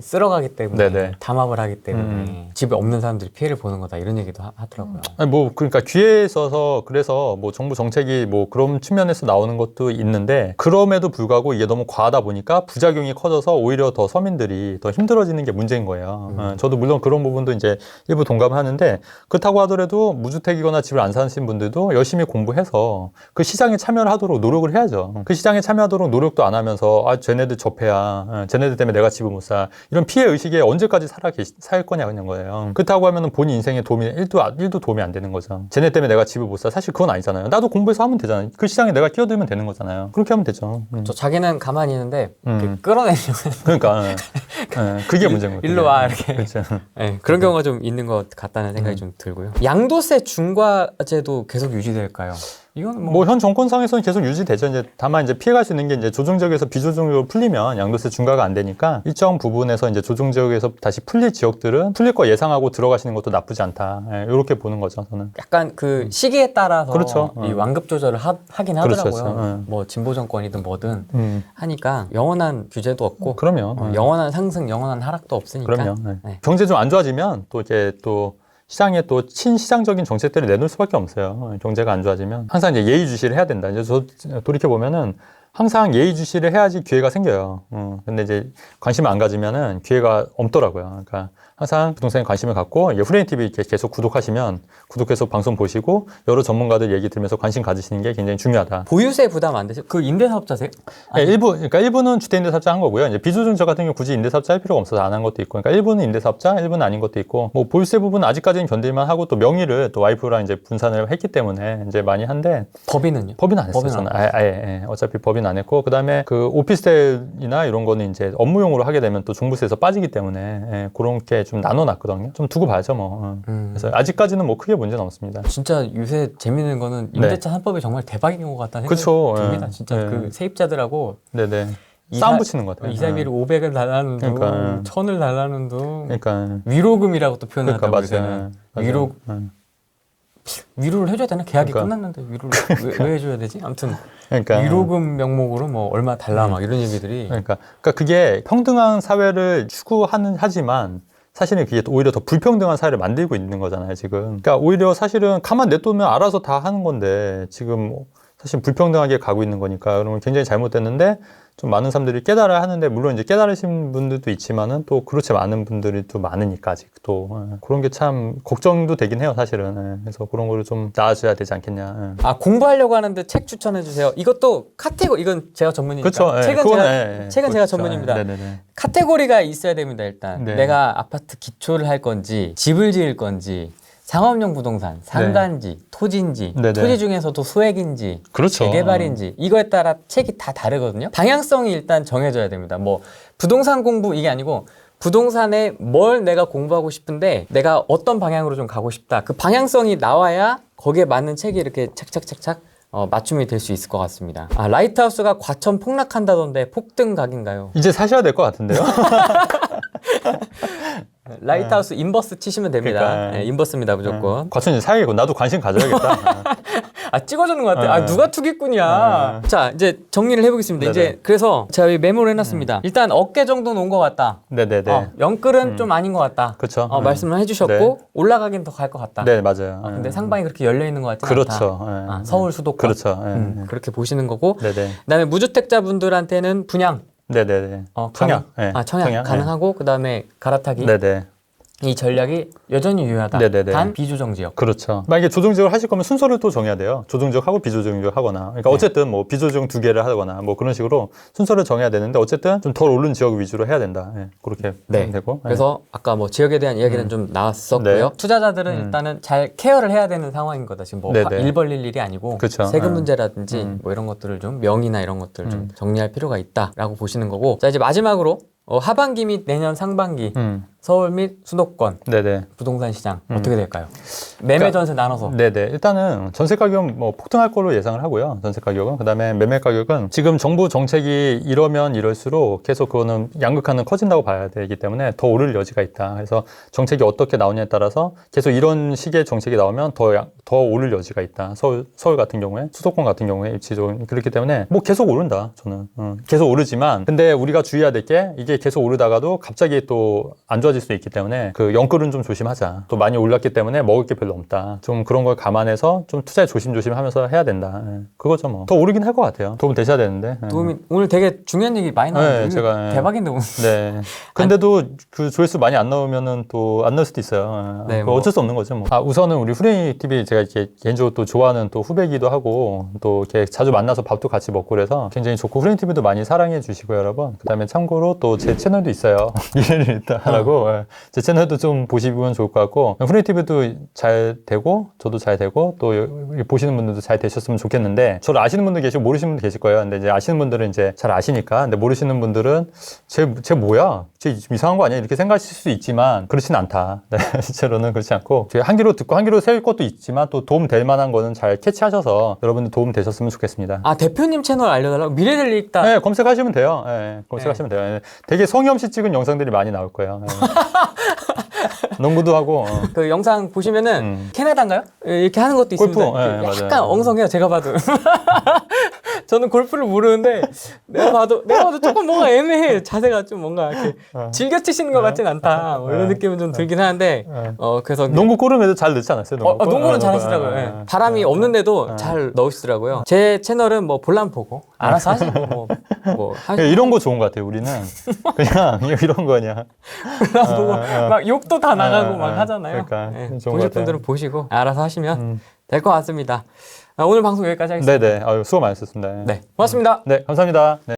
쓸어가기 때문에 네네. 담합을 하기 때문에 집에 없는 사람들이 피해를 보는 거다 이런 얘기도 하더라고요. 아니 뭐 그러니까 기회에 있어서 그래서 뭐 정부 정책이 뭐 그런 측면에서 나오는 것도 있는데 그럼에도 불구하고 이게 너무 과하다 보니까 부작용이 커져서 오히려 더 서민들이 더 힘들어지는 게 문제인 거예요. 저도 물론 그런 부분도 이제 일부 동감하는데 그렇다고 하더라도 무주택이거나 집을 안 사신 분들도 열심히 공부해서 그 시장에 참여를 하도록 노력을 해야죠. 그 시장에 참여하도록 노력도 안 하면서 쟤네들 접해야 쟤네들 때문에 내가 집을 못 사. 이런 피해 의식에 언제까지 살 거냐 그런 거예요. 그렇다고 하면 본인 인생에 도움이 1도 도움이 안 되는 거죠. 쟤네 때문에 내가 집을 못 사. 사실 그건 아니잖아요. 나도 공부해서 하면 되잖아요. 그 시장에 내가 끼어들면 되는 거잖아요. 그렇게 하면 되죠. 저 자기는 가만히 있는데 끌어내려고 그러니까 그게 문제인 거예요. 일로 와 이렇게. 그렇죠. 네, 그런 경우가 좀 있는 것 같다는 생각이 좀 들고요. 양도세 중과제도 계속 유지될까요? 이건 뭐 현 정권상에서는 계속 유지되죠. 이제 다만 이제 피해갈 수 있는 게 이제 조정지역에서 비조정지역으로 풀리면 양도세 중과가 안 되니까 일정 부분에서 이제 조정지역에서 다시 풀릴 지역들은 풀릴 거 예상하고 들어가시는 것도 나쁘지 않다. 이렇게 보는 거죠, 저는. 약간 그 시기에 따라서 그렇죠. 이 완급 조절을 하긴 하더라고요. 그렇죠. 뭐 진보 정권이든 뭐든 하니까 영원한 규제도 없고 그럼요. 영원한 상승, 영원한 하락도 없으니까. 그럼요. 네. 경제 좀 안 좋아지면 또 이제 또 시장에 또 친시장적인 정책들을 내놓을 수밖에 없어요. 경제가 안 좋아지면 항상 이제 예의주시를 해야 된다. 이제 저 돌이켜 보면은 항상 예의주시를 해야지 기회가 생겨요. 근데 이제 관심을 안 가지면은 기회가 없더라고요. 그러니까 항상 부동산에 관심을 갖고 후레인 TV 이렇게 계속 구독해서 방송 보시고 여러 전문가들 얘기 들으면서 관심 가지시는 게 굉장히 중요하다. 보유세 부담 안 되세요? 그 임대사업자세요? 네, 일부는 주택임대사업자 한 거고요. 이제 비조정자 같은 경우 굳이 임대사업자 할 필요가 없어서 안 한 것도 있고, 그러니까 일부는 임대사업자, 일부는 아닌 것도 있고, 뭐 보유세 부분은 아직까지는 견딜만 하고 또 명의를 또 와이프랑 이제 분산을 했기 때문에 이제 많이 한데 법인은 안 했어요. 저는 아예 어차피 법인 안 했고, 그다음에 그 오피스텔이나 이런 거는 이제 업무용으로 하게 되면 또 종부세에서 빠지기 때문에 그런 게 좀 나눠놨거든요. 좀 두고 봐야죠, 뭐. 그래서 아직까지는 뭐 크게 문제는 없습니다. 진짜 요새 재밌는 거는 임대차 3법이 정말 대박인 것 같다는 생각이 듭니다. 진짜 그 세입자들하고 싸움 붙이는 것 같아요. 이사비를 500을 달라는 둥, 그러니까. 1000을 달라는 둥, 그러니까 위로금이라고 또 표현하더라고요. 맞아요. 위로를 해줘야 되나? 계약이 끝났는데 위로를 왜 해줘야 되지? 아무튼 위로금 명목으로 뭐 얼마 달라 막 이런 얘기들이 그러니까 그게 평등한 사회를 추구하지만 사실은 그게 오히려 더 불평등한 사회를 만들고 있는 거잖아요, 지금. 그러니까 오히려 사실은 가만 냅두면 알아서 다 하는 건데 지금 사실 불평등하게 가고 있는 거니까 그러면 굉장히 잘못됐는데 좀 많은 사람들이 깨달아야 하는데 물론 이제 깨달으신 분들도 있지만은 또 그렇지 않은 분들이 또 많으니까 아직 또 그런 게 참 걱정도 되긴 해요, 사실은. 그래서 그런 거를 좀 나아져야 되지 않겠냐. 공부하려고 하는데 책 추천해 주세요. 이것도 이건 제가 전문이니까. 그렇죠. 책은 제가 전문입니다. 네네네. 카테고리가 있어야 됩니다, 일단. 네. 내가 아파트 기초를 할 건지, 집을 지을 건지, 상업용 부동산, 상가인지, 토지인지, 네네. 토지 중에서도 소액인지, 그렇죠. 재개발인지 이거에 따라 책이 다 다르거든요. 방향성이 일단 정해져야 됩니다. 뭐 부동산 공부 이게 아니고 부동산에 뭘 내가 공부하고 싶은데 내가 어떤 방향으로 좀 가고 싶다. 그 방향성이 나와야 거기에 맞는 책이 이렇게 착착착착 맞춤이 될 수 있을 것 같습니다. 아, 라이트하우스가 과천 폭락한다던데 폭등 각인가요? 이제 사셔야 될 것 같은데요? 라이트하우스 인버스 치시면 됩니다. 그러니까. 네, 인버스입니다, 무조건. 과천 이제 사야겠고 나도 관심 가져야겠다. 아, 찍어주는 것 같아. 아, 누가 투기꾼이야. 자, 이제 정리를 해보겠습니다. 네네. 이제 그래서 제가 여기 메모를 해놨습니다. 일단 어깨 정도는 온 것 같다. 네네네. 영끌은 좀 아닌 것 같다. 그쵸. 말씀을 해주셨고 네. 올라가긴 더 갈 것 같다. 네, 맞아요. 근데 상방이 그렇게 열려 있는 것 같지 그렇죠. 않다. 네. 서울 수도권. 그렇죠. 네. 그렇게 보시는 거고. 네네. 그다음에 무주택자분들한테는 분양. 네네네. 청약. 네. 청약 가능하고 그다음에 갈아타기. 네네. 이 전략이 여전히 유효하다. 네네네. 단 비조정 지역. 그렇죠. 만약에 조정지역을 하실 거면 순서를 또 정해야 돼요. 조정지역하고 비조정지역 하거나. 그러니까 네. 어쨌든 뭐 비조정 2개를 하거나 뭐 그런 식으로 순서를 정해야 되는데 어쨌든 좀 덜 오른 지역 위주로 해야 된다. 네. 그렇게 하면 되고. 그래서 아까 뭐 지역에 대한 이야기는 좀 나왔었고요. 네. 투자자들은 일단은 잘 케어를 해야 되는 상황인 거다. 지금 뭐 네네. 일 벌릴 일이 아니고 그쵸. 세금 문제라든지 뭐 이런 것들을 좀 명의나 이런 것들 좀 정리할 필요가 있다라고 보시는 거고. 자, 이제 마지막으로 하반기 및 내년 상반기 서울 및 수도권 네네. 부동산 시장 어떻게 될까요? 매매 전세 나눠서. 네네. 일단은 전세 가격은 뭐 폭등할 걸로 예상을 하고요. 전세 가격은. 그 다음에 매매 가격은 지금 정부 정책이 이러면 이럴수록 계속 그거는 양극화는 커진다고 봐야 되기 때문에 더 오를 여지가 있다. 그래서 정책이 어떻게 나오냐에 따라서 계속 이런 식의 정책이 나오면 더 오를 여지가 있다. 서울 같은 경우에, 수도권 같은 경우에 일치적으로 그렇기 때문에 뭐 계속 오른다. 저는. 계속 오르지만 근데 우리가 주의해야 될 게 이게 계속 오르다가도 갑자기 또 안 좋아질 수 있기 때문에 그 영끌은 좀 조심하자. 또 많이 올랐기 때문에 먹을 게 별로 없다. 좀 그런 걸 감안해서 좀 투자에 조심조심 하면서 해야 된다. 그거죠 뭐. 더 오르긴 할 것 같아요. 도움 되셔야 되는데. 도움이 오늘 되게 중요한 얘기 많이 나왔는데 제가 대박인데 오늘. 네. 근데도 그 조회수 많이 안 나오면은 또 안 나올 수도 있어요. 네, 뭐 어쩔 수 없는 거죠 뭐. 우선은 우리 후레이 TV 제가 이렇게 개인적으로 또 좋아하는 또 후배기도 하고 또 이렇게 자주 만나서 밥도 같이 먹고 그래서 굉장히 좋고 후레이 TV도 많이 사랑해 주시고요 여러분. 그다음에 참고로 또 제 채널도 있어요. 미래를 있다라고 제 채널도 좀 보시면 좋을 것 같고 후레이 TV도 잘 되고 저도 잘 되고 또 보시는 분들도 잘 되셨으면 좋겠는데 저를 아시는 분도 계시고 모르시는 분도 계실 거예요. 근데 이제 아시는 분들은 이제 잘 아시니까 근데 모르시는 분들은 쟤 뭐야? 쟤 이상한 거 아니야? 이렇게 생각하실 수 있지만 그렇진 않다. 네, 실제로는 그렇지 않고 한 귀로 듣고 한 귀로 세울 것도 있지만 또 도움 될 만한 거는 잘 캐치하셔서 여러분들 도움 되셨으면 좋겠습니다. 대표님 채널 알려달라고? 미래를 읽다. 네, 검색하시면 돼요. 네, 검색하시면 돼요. 네, 되게 성의 없이 찍은 영상들이 많이 나올 거예요. 네. 농구도 하고. 그 영상 보시면은 캐나다인가요? 이렇게 하는 것도 골프, 있습니다. 네, 약간 맞아요. 엉성해요. 제가 봐도. 저는 골프를 모르는데 내가 봐도 조금 뭔가 애매해. 자세가 좀 뭔가 이렇게 즐겨 치시는 것 같진 않다. 뭐 이런 느낌은 좀 들긴 하는데 그래서 농구 골은 그래도 잘 넣지 않았어요? 농구는 잘하시더라고요. 예. 바람이 없는데도 잘 넣으시더라고요. 제 채널은 뭐 볼람 보고 알아서 하시고 이런 거 좋은 것 같아요. 우리는 그냥 이런 거냐. 볼람 보고 막 욕도 다 나가고 막 하잖아요. 그러니까 예. 좋은 보실 것 같아요. 분들은 보시고 알아서 하시면 될 것 같습니다. 오늘 방송 여기까지 하겠습니다. 네네. 수고 많으셨습니다. 네, 고맙습니다. 네, 감사합니다. 네.